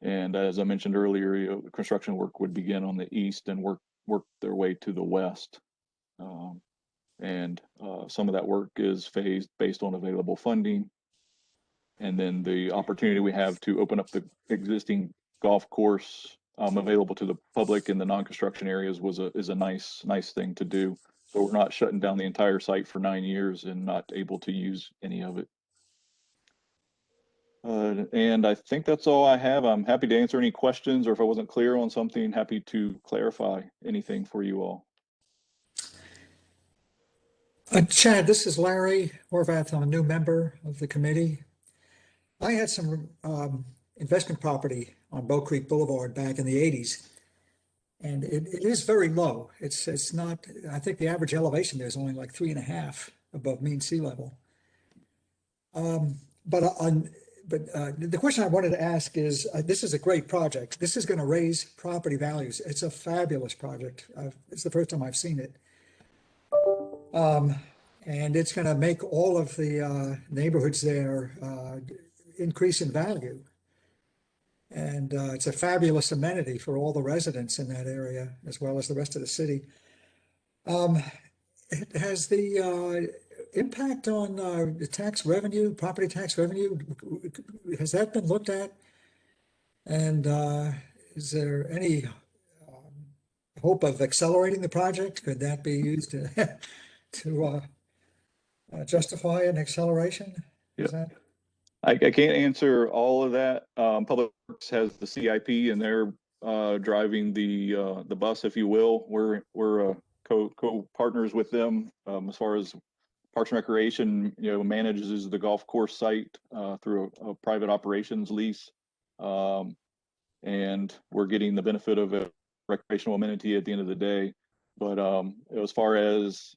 And as I mentioned earlier, construction work would begin on the east and work their way to the west. And some of that work is phased based on available funding. And then the opportunity we have to open up the existing golf course available to the public in the non-construction areas is a nice thing to do. So we're not shutting down the entire site for 9 years and not able to use any of it. And I think that's all I have. I'm happy to answer any questions, or if I wasn't clear on something, happy to clarify anything for you all. Chad, this is Larry Horvath. I'm a new member of the committee. I had some investment property on Bow Creek Boulevard back in the 80s. And it is very low. It's not, I think the average elevation there is only like 3.5 above mean sea level. But the question I wanted to ask is, this is a great project. This is going to raise property values. It's a fabulous project. It's the first time I've seen it. And it's going to make all of the neighborhoods there increase in value. And it's a fabulous amenity for all the residents in that area, as well as the rest of the city. Has the impact on the tax revenue, property tax revenue, has that been looked at? And is there any hope of accelerating the project? Could that be used to justify an acceleration? Is that? I can't answer all of that. Public Works has the CIP and they're driving the bus, if you will. We're co-partners with them as far as Parks and Recreation, manages the golf course site through a private operations lease, and we're getting the benefit of a recreational amenity at the end of the day. But as far as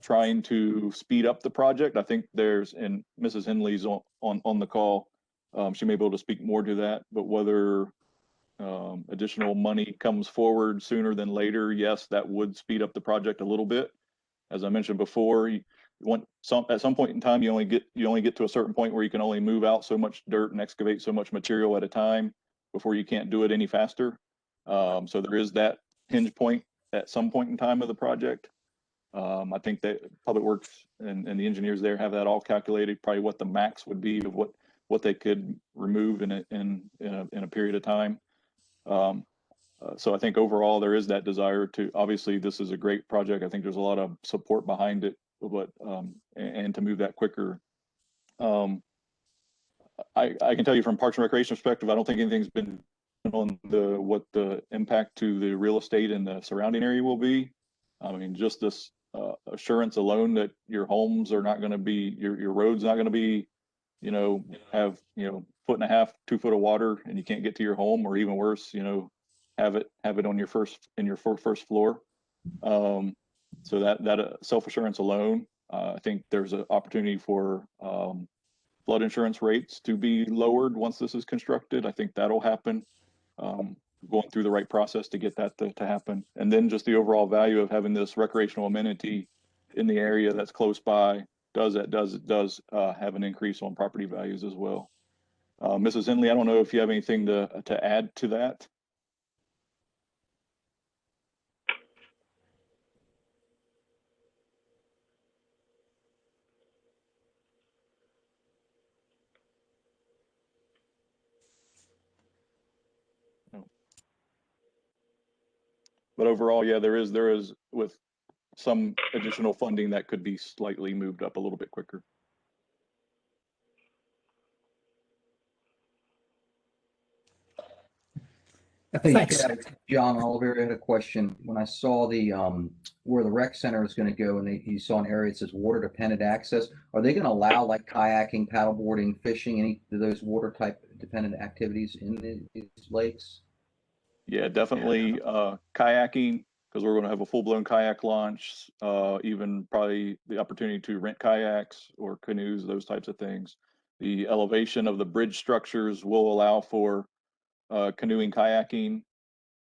trying to speed up the project, I think and Mrs. Henley's on the call. She may be able to speak more to that, but whether additional money comes forward sooner than later, yes, that would speed up the project a little bit. As I mentioned before, at some point in time, you only get to a certain point where you can only move out so much dirt and excavate so much material at a time before you can't do it any faster. So there is that hinge point at some point in time of the project. I think that Public Works and the engineers there have that all calculated, probably what the max would be of what they could remove in a period of time. So I think overall there is that desire to, obviously this is a great project. I think there's a lot of support behind it, but and to move that quicker. I can tell you from Parks and Recreation perspective, I don't think anything's been on what the impact to the real estate and the surrounding area will be. I mean, just this assurance alone that your homes are not going to be, your road's not going to be, have 1.5 2 2 foot of water and you can't get to your home, or even worse, have it on your first floor. So that self-assurance alone, I think there's an opportunity for flood insurance rates to be lowered once this is constructed. I think that'll happen. Going through the right process to get that to happen. And then just the overall value of having this recreational amenity in the area that's close by does have an increase on property values as well. Mrs. Henley, I don't know if you have anything to add to that. But overall, yeah, there is with some additional funding that could be slightly moved up a little bit quicker. Hey, Thanks. Chad, John Oliver had a question. When I saw the where the rec center is going to go, and you saw an area that says water dependent access, are they going to allow like kayaking, paddleboarding, fishing, any of those water type dependent activities in these lakes? Yeah, definitely kayaking, because we're going to have a full-blown kayak launch, even probably the opportunity to rent kayaks or canoes, those types of things. The elevation of the bridge structures will allow for canoeing, kayaking.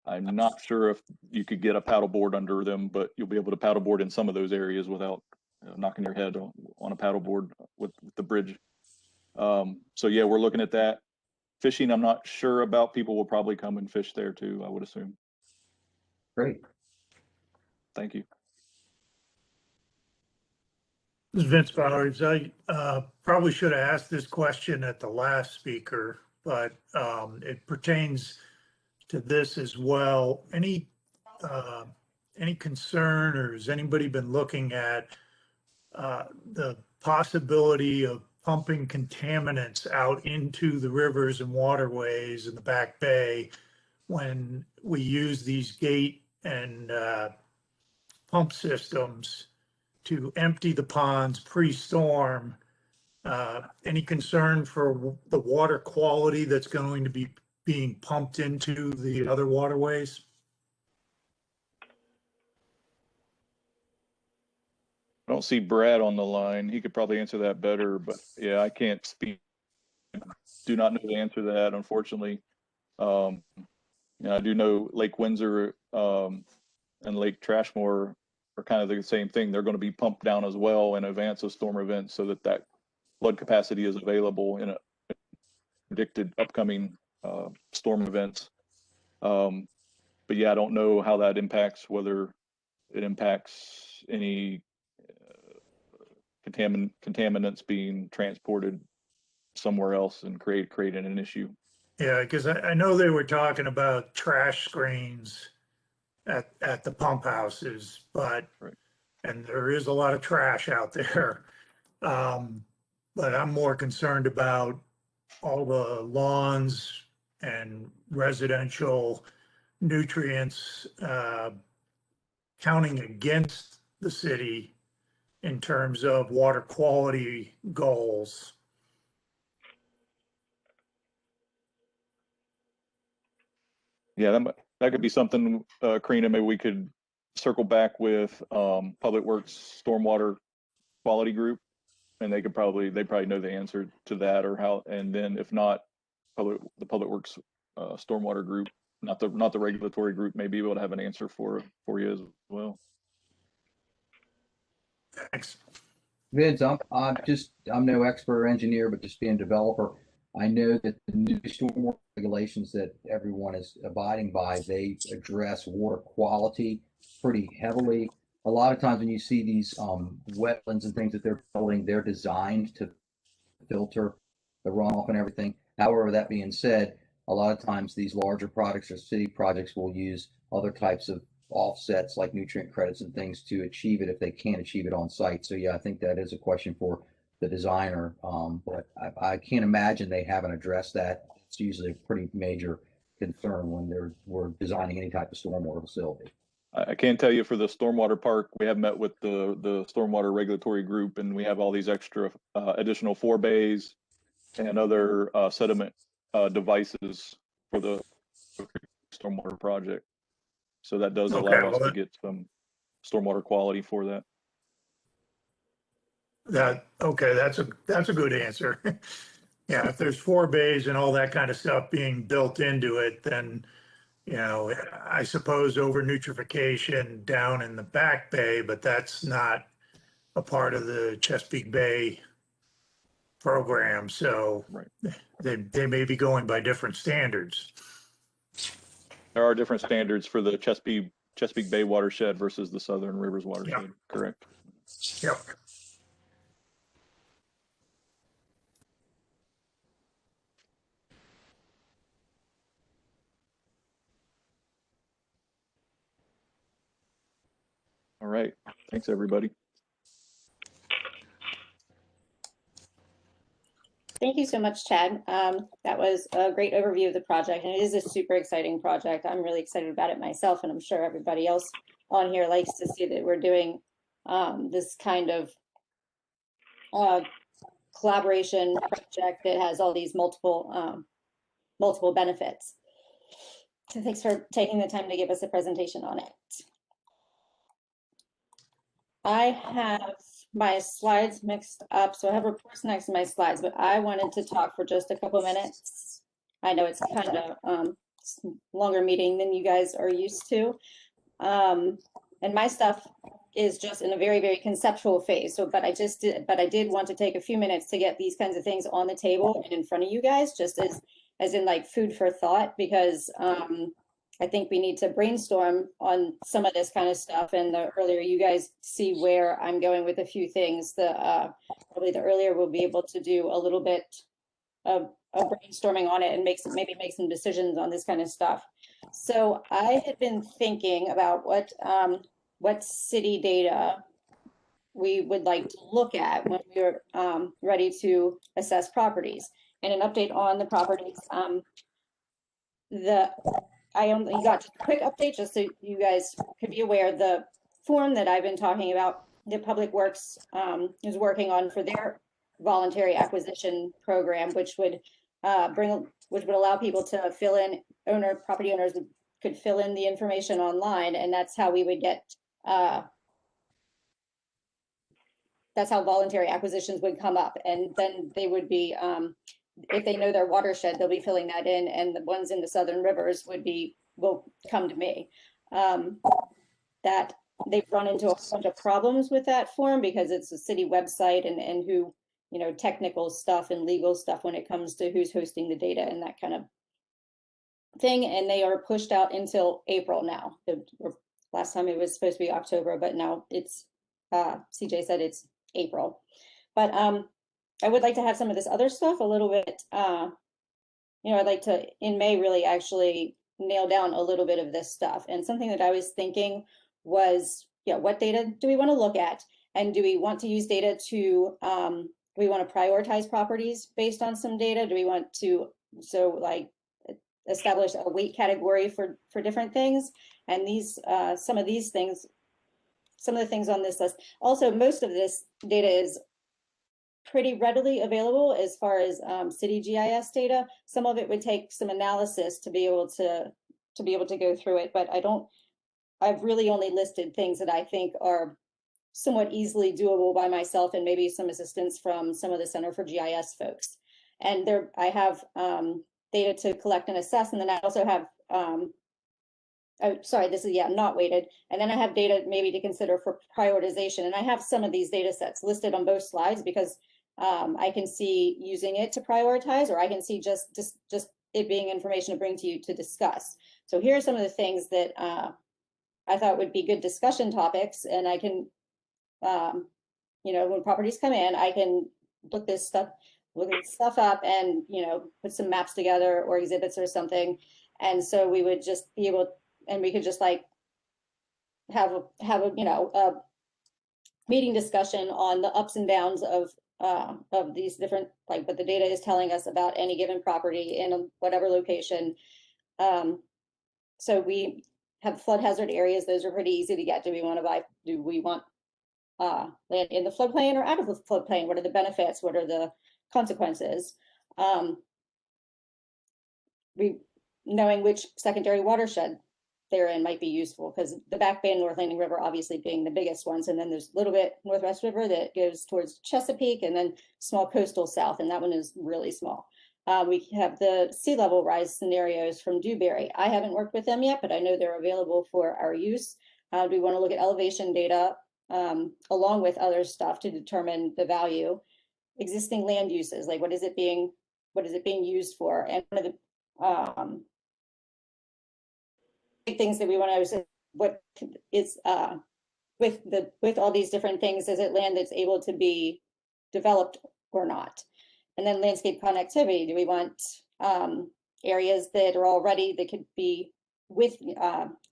I'm not sure if you could get a paddleboard under them, but you'll be able to paddleboard in some of those areas without knocking your head on a paddleboard with the bridge. So yeah, we're looking at that. Fishing, I'm not sure about. People will probably come and fish there too, I would assume. Great. Thank you. This is Vince Bowers. I probably should have asked this question at the last speaker, but it pertains to this as well. Any concern, or has anybody been looking at the possibility of pumping contaminants out into the rivers and waterways in the Back Bay when we use these gate and pump systems to empty the ponds pre-storm Any concern for the water quality that's going to be being pumped into the other waterways? I don't see Brad on the line. He could probably answer that better, but yeah, I can't speak. Do not know the answer to that, unfortunately. I do know Lake Windsor and Lake Trashmore are kind of the same thing. They're going to be pumped down as well in advance of storm events so that flood capacity is available in a predicted upcoming storm events. But yeah, I don't know how that impacts, whether it impacts any contaminants being transported somewhere else and creating an issue. Yeah, because I know they were talking about trash screens at the pump houses, but, Right. and there is a lot of trash out there. But I'm more concerned about all the lawns and residential nutrients counting against the city in terms of water quality goals. Yeah, that could be something, Karina, maybe we could circle back with Public Works Stormwater Quality Group, and they probably know the answer to that, or how, and then if not, the Public Works Stormwater Group, not the regulatory group, may be able to have an answer for you as well. Thanks. Vince, I'm no expert or engineer, but just being a developer, I know that the new stormwater regulations that everyone is abiding by, they address water quality pretty heavily. A lot of times when you see these wetlands and things that they're building, they're designed to filter the runoff and everything. However, that being said, a lot of times these larger projects or city projects will use other types of offsets like nutrient credits and things to achieve it if they can't achieve it on site. So yeah, I think that is a question for the designer, but I can't imagine they haven't addressed that. It's usually a pretty major concern when we're designing any type of stormwater facility. I can tell you for the stormwater park, we have met with the stormwater regulatory group, and we have all these extra additional forebays and other sediment devices for the stormwater project. So that does allow us to get some stormwater quality for that. Okay, that's a good answer. Yeah, if there's forebays and all that kind of stuff being built into it, then, I suppose over nutrification down in the back bay, but that's not a part of the Chesapeake Bay program. So right. They may be going by different standards. There are different standards for the Chesapeake Bay watershed versus the Southern Rivers watershed. Yep. Correct. Yep. All right. Thanks, everybody. Thank you so much, Chad. That was a great overview of the project, and it is a super exciting project. I'm really excited about it myself, and I'm sure everybody else on here likes to see that we're doing this kind of collaboration project that has all these multiple benefits. So thanks for taking the time to give us a presentation on it. I have my slides mixed up, so I have reports next to my slides, but I wanted to talk for just a couple minutes. I know it's kind of longer meeting than you guys are used to. And my stuff is just in a very, very conceptual phase. So, but I did want to take a few minutes to get these kinds of things on the table and in front of you guys, just as in like food for thought, because I think we need to brainstorm on some of this kind of stuff. And the earlier you guys see where I'm going with a few things, probably the earlier we'll be able to do a little bit of brainstorming on it and maybe make some decisions on this kind of stuff. So I had been thinking about what city data we would like to look at when we're ready to assess properties. And an update on the properties. I only got just a quick update just so you guys could be aware. The form that I've been talking about, the Public Works is working on for their voluntary acquisition program, which would allow people to fill in, property owners could fill in the information online, and that's how we would get, that's how voluntary acquisitions would come up. And then they would be, if they know their watershed, they'll be filling that in, and the ones in the southern rivers will come to me. That they've run into a bunch of problems with that form because it's a city website and who, you know, technical stuff and legal stuff when it comes to who's hosting the data and that kind of thing. And they are pushed out until April now. Last time it was supposed to be October, but now it's, CJ said it's April. But I would like to have some of this other stuff a little bit, you know, I'd like to, in May, really actually nail down a little bit of this stuff. And something that I was thinking was, yeah, what data do we want to look at? And do we want to use data to, do we want to prioritize properties based on some data? Do we want to, so like, establish a weight category for different things? And these, some of these things, some of the things on this list. Also, most of this data is pretty readily available as far as city GIS data. Some of it would take some analysis to be able to go through it, but I've really only listed things that I think are somewhat easily doable by myself and maybe some assistance from some of the Center for GIS folks. And there, I have data to collect and assess, and then I also have, oh, sorry, this is, yeah, not weighted. And then I have data maybe to consider for prioritization. And I have some of these data sets listed on both slides because I can see using it to prioritize, or I can see just it being information to bring to you to discuss. So here are some of the things that I thought would be good discussion topics, and I can, you know, when properties come in, I can look this stuff up and, you know, put some maps together or exhibits or something. And so we would just be able, and we could just like have a you know, a meeting discussion on the ups and downs of these different, like what the data is telling us about any given property in whatever location. So we have flood hazard areas. Those are pretty easy to get. Do we want land in the floodplain or out of the floodplain? What are the benefits? What are the consequences? Knowing which secondary watershed they're in might be useful, because the Back Bay and North Landing River obviously being the biggest ones, and then there's a little bit Northwest River that goes towards Chesapeake, and then small coastal south, and that one is really small. We have the sea level rise scenarios from Dewberry. I haven't worked with them yet, but I know they're available for our use. Do we want to look at elevation data along with other stuff to determine the value? Existing land uses, like what is it being used for? And one of the big things that we want to know is what is with all these different things, is it land that's able to be developed or not? And then landscape connectivity. Do we want areas that are already, that could be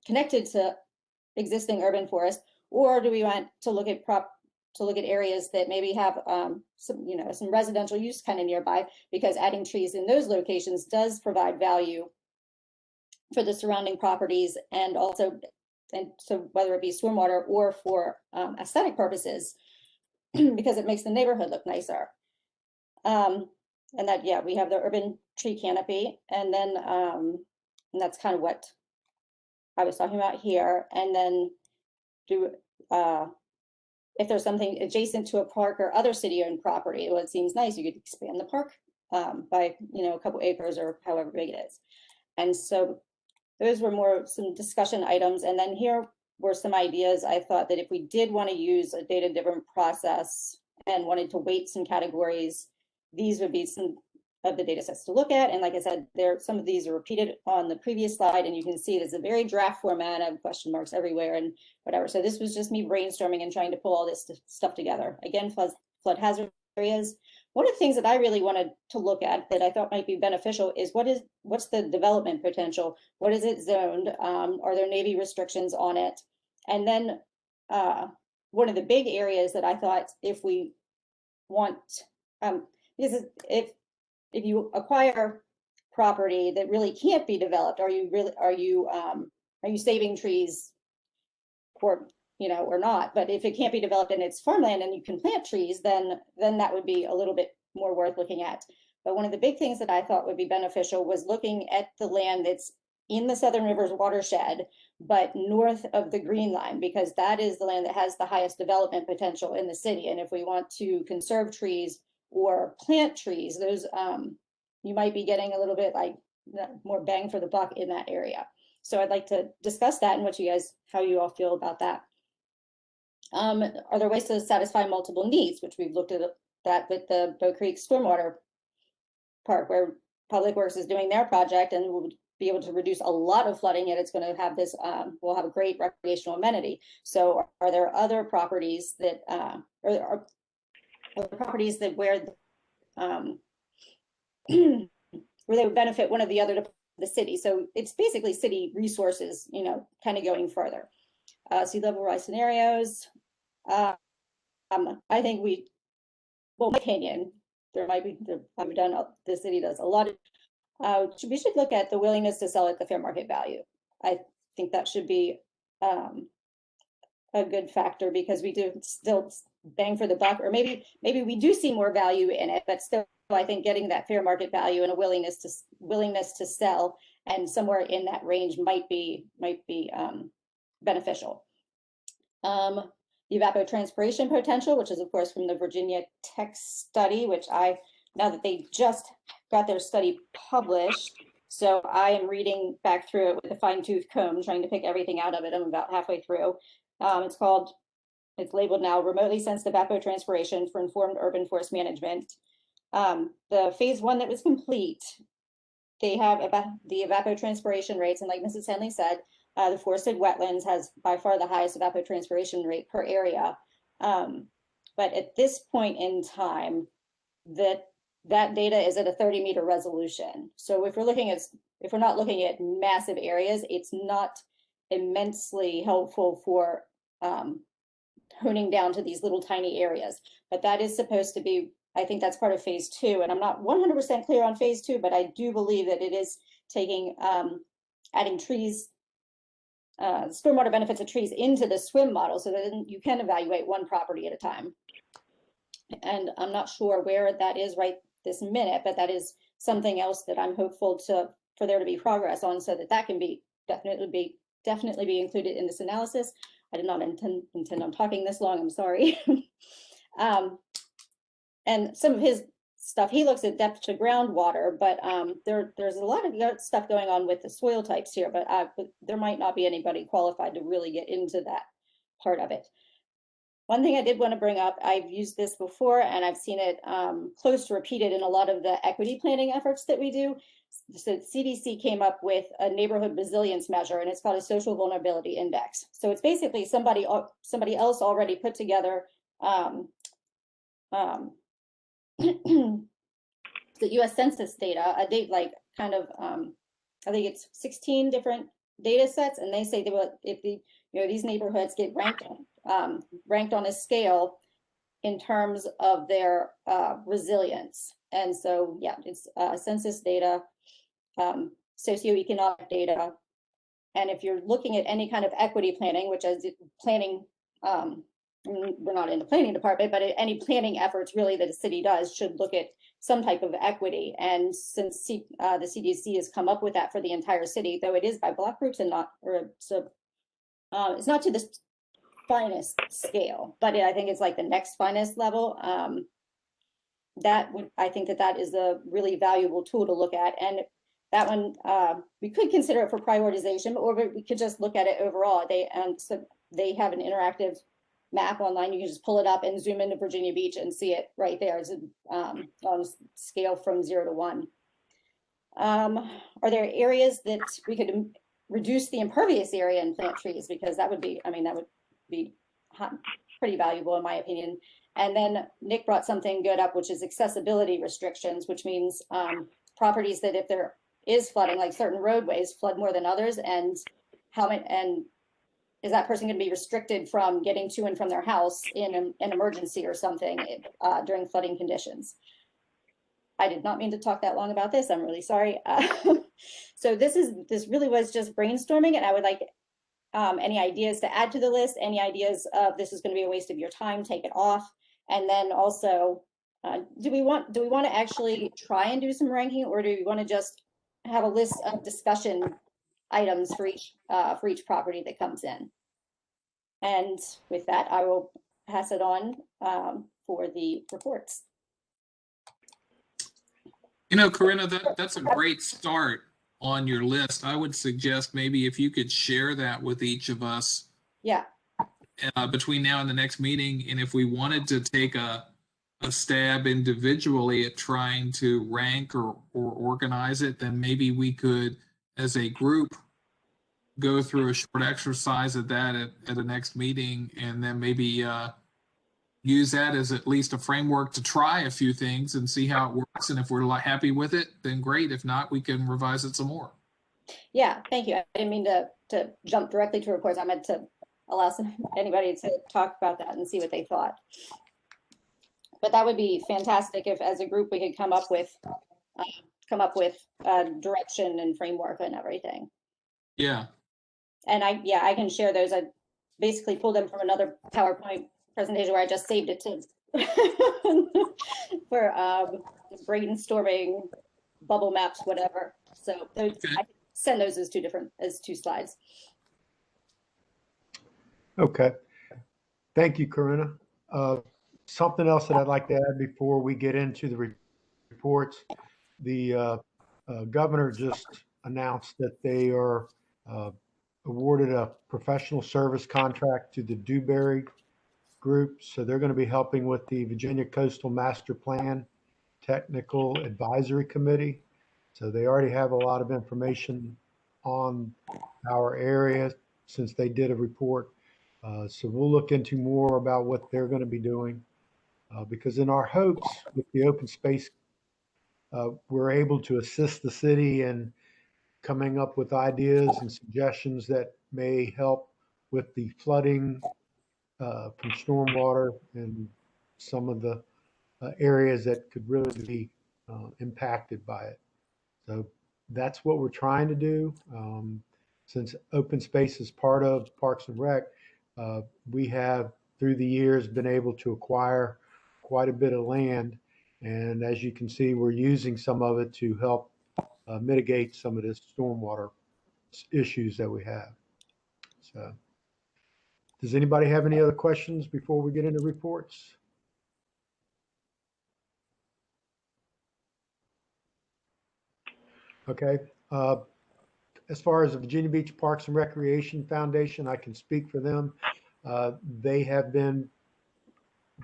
connected to existing urban forest, or do we want to look at areas that maybe have some, you know, some residential use kind of nearby, because adding trees in those locations does provide value for the surrounding properties, and also, and so whether it be stormwater or for aesthetic purposes, because it makes the neighborhood look nicer. And that, yeah, we have the urban tree canopy, and then and that's kind of what I was talking about here. And then if there's something adjacent to a park or other city-owned property, well, it seems nice, you could expand the park by, you know, a couple acres or however big it is. And so those were more some discussion items. And then here were some ideas. I thought that if we did want to use a data-driven process and wanted to weight some categories, these would be some of the data sets to look at. And like I said, some of these are repeated on the previous slide, and you can see there's a very draft format of question marks everywhere and whatever. So this was just me brainstorming and trying to pull all this stuff together. Again, flood hazard areas. One of the things that I really wanted to look at that I thought might be beneficial is what's the development potential? What is it zoned? Are there Navy restrictions on it? And then one of the big areas that I thought, if we want, if you acquire property that really can't be developed, are you saving trees for or not. But if it can't be developed and it's farmland and you can plant trees, then that would be a little bit more worth looking at. But one of the big things that I thought would be beneficial was looking at the land that's in the Southern Rivers watershed, but north of the green line, because that is the land that has the highest development potential in the city. And if we want to conserve trees or plant trees, those you might be getting a little bit like more bang for the buck in that area. So I'd like to discuss that and how you all feel about that. Are there ways to satisfy multiple needs, which we've looked at that with the Bow Creek Stormwater Park, where Public Works is doing their project and will be able to reduce a lot of flooding, yet it's going to have this, will have a great recreational amenity. So are there other properties that, are properties that where where they would benefit one of the other the city? So it's basically city resources, kind of going further. Sea level rise scenarios. I think well, my opinion, the city does a lot of, we should look at the willingness to sell at the fair market value. I think that should be a good factor, because we do still bang for the buck, or maybe we do see more value in it, but still I think getting that fair market value and a willingness to sell, and somewhere in that range might be beneficial. The evapotranspiration potential, which is of course from the Virginia Tech study, which now that they just got their study published, so I am reading back through it with a fine-tooth comb, trying to pick everything out of it. I'm about halfway through. It's labeled now Remotely Sensed Evapotranspiration for Informed Urban Forest Management. The phase 1 that was complete, they have the evapotranspiration rates, and like Mrs. Henley said, the forested wetlands has by far the highest evapotranspiration rate per area. But at this point in time, that data is at a 30-meter resolution. So if we're not looking at massive areas, it's not immensely helpful for honing down to these little tiny areas. But that is supposed to be, I think that's part of phase 2, and I'm not 100% clear on phase 2, but I do believe that it is taking, adding trees, stormwater benefits of trees into the SWIM model, so that you can evaluate one property at a time. And I'm not sure where that is right this minute, but that is something else that I'm hopeful for there to be progress on, so that can be definitely be included in this analysis. I did not intend on talking this long, I'm sorry. And some of his stuff, he looks at depth to groundwater, but there's a lot of stuff going on with the soil types here, but there might not be anybody qualified to really get into that part of it. One thing I did want to bring up, I've used this before and I've seen it close to repeated in a lot of the equity planning efforts that we do. So CDC came up with a neighborhood resilience measure, and it's called a social vulnerability index. So it's basically somebody else already put together the U.S. Census data, I think it's 16 different data sets, and they say that if these neighborhoods get ranked on a scale in terms of their resilience. And so, yeah, it's census data, socioeconomic data, and if you're looking at any kind of equity planning, which is planning, we're not in the planning department, but any planning efforts really that a city does should look at some type of equity. And since the CDC has come up with that for the entire city, though it is by block groups and it's not to the finest scale, but I think it's like the next finest level. I think that is a really valuable tool to look at. And that one, we could consider it for prioritization, or we could just look at it overall. So they have an interactive map online. You can just pull it up and zoom into Virginia Beach and see it right there. It's on a scale from 0 to 1. Are there areas that we could reduce the impervious area and plant trees? Because that would be pretty valuable in my opinion. And then Nick brought something good up, which is accessibility restrictions, which means properties that if there is flooding, like certain roadways flood more than others, and is that person going to be restricted from getting to and from their house in an emergency or something during flooding conditions? I did not mean to talk that long about this. I'm really sorry. So this really was just brainstorming, and any ideas to add to the list, any ideas of this is going to be a waste of your time, take it off. And then also, do we want to actually try and do some ranking, or do we want to just have a list of discussion items for each property that comes in? And with that, I will pass it on for the reports. You know, Corinna, that's a great start on your list. I would suggest maybe if you could share that with each of us. Yeah. Between now and the next meeting, and if we wanted to take a stab individually at trying to rank or organize it, then maybe we could, as a group, go through a short exercise of that at the next meeting, and then maybe use that as at least a framework to try a few things and see how it works. And if we're happy with it, then great. If not, we can revise it some more. Yeah, thank you. I didn't mean to jump directly to reports. I meant to allow anybody to talk about that and see what they thought. But that would be fantastic if, as a group, we could come up with direction and framework and everything. Yeah. And I can share those. I basically pulled them from another PowerPoint presentation where I just saved it to for brainstorming, bubble maps, whatever. So those, I can send those as two slides. Okay. Thank you, Corinna. Something else that I'd like to add before we get into the reports. The governor just announced that they are awarded a professional service contract to the Dewberry Group. So they're going to be helping with the Virginia Coastal Master Plan Technical Advisory Committee. So they already have a lot of information on our area since they did a report. So we'll look into more about what they're going to be doing, because in our hopes with the open space, we're able to assist the city in coming up with ideas and suggestions that may help with the flooding from stormwater and some of the areas that could really be impacted by it. So that's what we're trying to do. Since open space is part of Parks and Rec, we have through the years been able to acquire quite a bit of land. And as you can see, we're using some of it to help mitigate some of the stormwater issues that we have. So does anybody have any other questions before we get into reports? Okay. As far as the Virginia Beach Parks and Recreation Foundation, I can speak for them. They have been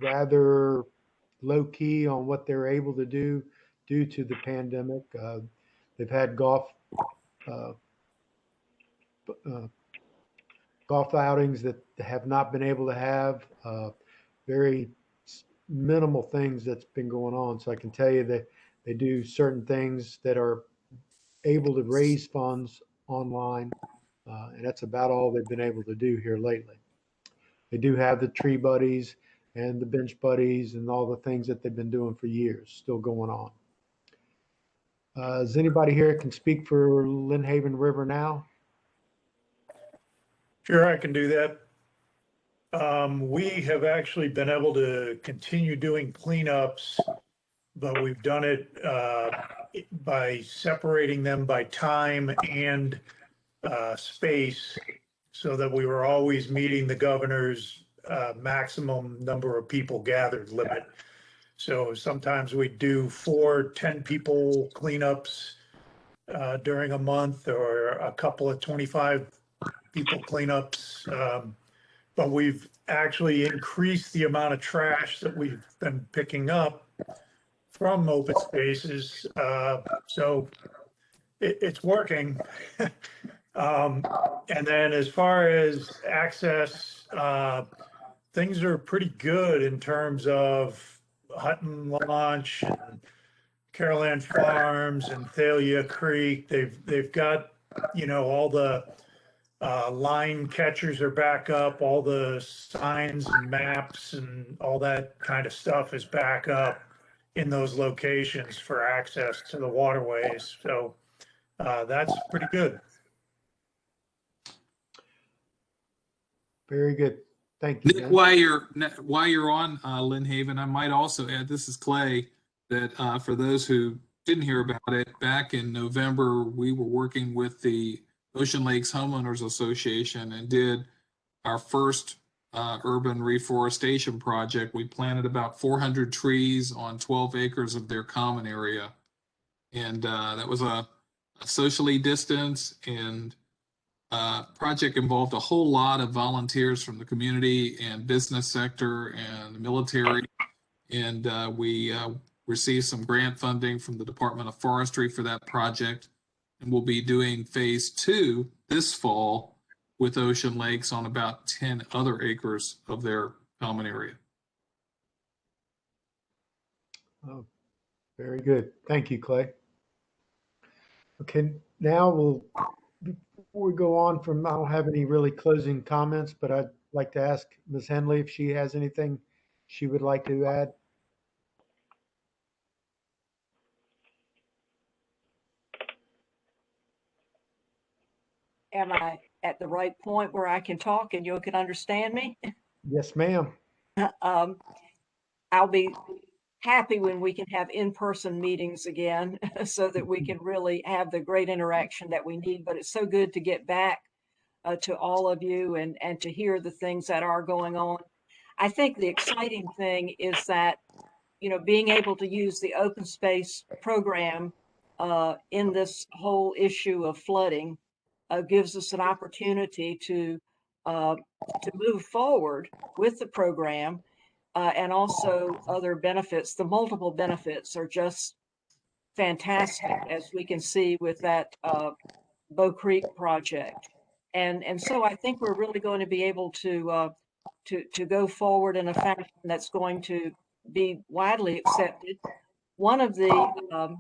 rather low key on what they're able to do due to the pandemic. They've had golf outings that they have not been able to have, very minimal things that's been going on. So I can tell you that they do certain things that are able to raise funds online, and that's about all they've been able to do here lately. They do have the tree buddies and the bench buddies and all the things that they've been doing for years still going on. Is anybody here can speak for Lynn Haven River now? Sure, I can do that. We have actually been able to continue doing cleanups, but we've done it by separating them by time and space, so that we were always meeting the governor's maximum number of people gathered limit. So sometimes we do 4 10-people cleanups during a month, or a couple of 25-people cleanups. But we've actually increased the amount of trash that we've been picking up from open spaces. So it's working. And then as far as access, things are pretty good in terms of Hutton Launch and Caroline Farms and Thalia Creek. They've got, all the line catchers are back up, all the signs and maps and all that kind of stuff is back up in those locations for access to the waterways. So that's pretty good. Very good. Thank you. Nick, Ben. while you're on Lynn Haven, I might also add, this is Clay, that for those who didn't hear about it, back in November, we were working with the Ocean Lakes Homeowners Association and did our first urban reforestation project. We planted about 400 trees on 12 acres of their common area. And that was a socially distanced and project involved a whole lot of volunteers from the community and business sector and the military. And we received some grant funding from the Department of Forestry for that project. And we'll be doing phase 2 this fall with Ocean Lakes on about 10 other acres of their common area. Oh, very good. Thank you, Clay. Okay, now before we go on from, I don't have any really closing comments, but I'd like to ask Ms. Henley if she has anything she would like to add. Am I at the right point where I can talk and you can understand me? Yes, ma'am. I'll be happy when we can have in-person meetings again so that we can really have the great interaction that we need. But it's so good to get back to all of you and to hear the things that are going on. I think the exciting thing is that, you know, being able to use the open space program in this whole issue of flooding gives us an opportunity to move forward with the program and also other benefits. The multiple benefits are just fantastic, as we can see with that Bow Creek project. And so I think we're really going to be able to go forward in a fashion that's going to be widely accepted. One of the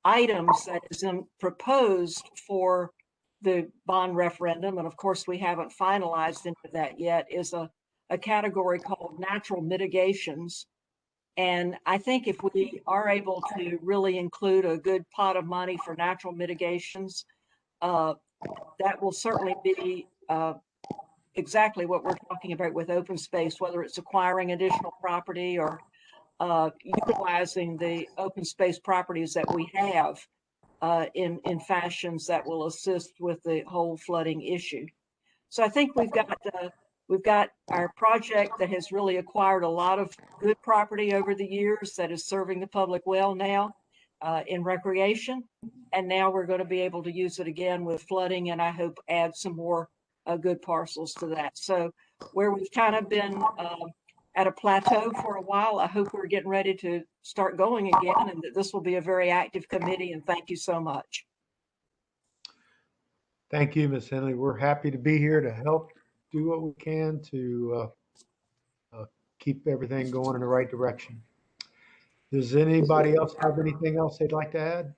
items that is proposed for the bond referendum, and of course we haven't finalized into that yet, is a category called natural mitigations. And I think if we are able to really include a good pot of money for natural mitigations, that will certainly be exactly what we're talking about with open space, whether it's acquiring additional property or utilizing the open space properties that we have in fashions that will assist with the whole flooding issue. So I think we've got our project that has really acquired a lot of good property over the years that is serving the public well now in recreation. And now we're going to be able to use it again with flooding, and I hope add some more good parcels to that. So where we've kind of been at a plateau for a while, I hope we're getting ready to start going again, and that this will be a very active committee, and thank you so much. Thank you, Ms. Henley. We're happy to be here to help do what we can to keep everything going in the right direction. Does anybody else have anything else they'd like to add?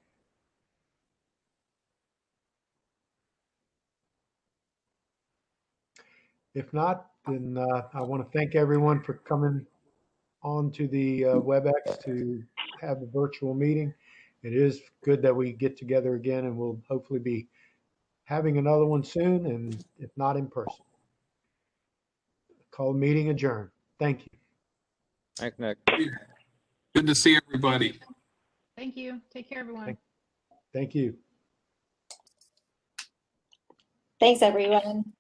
If not, then I want to thank everyone for coming on to the WebEx to have a virtual meeting. It is good that we get together again, and we'll hopefully be having another one soon, and if not, in person. Call the meeting adjourned. Thank you. Thanks, Nick. Good to see everybody. Thank you. Take care, everyone. Thank you. Thanks, everyone.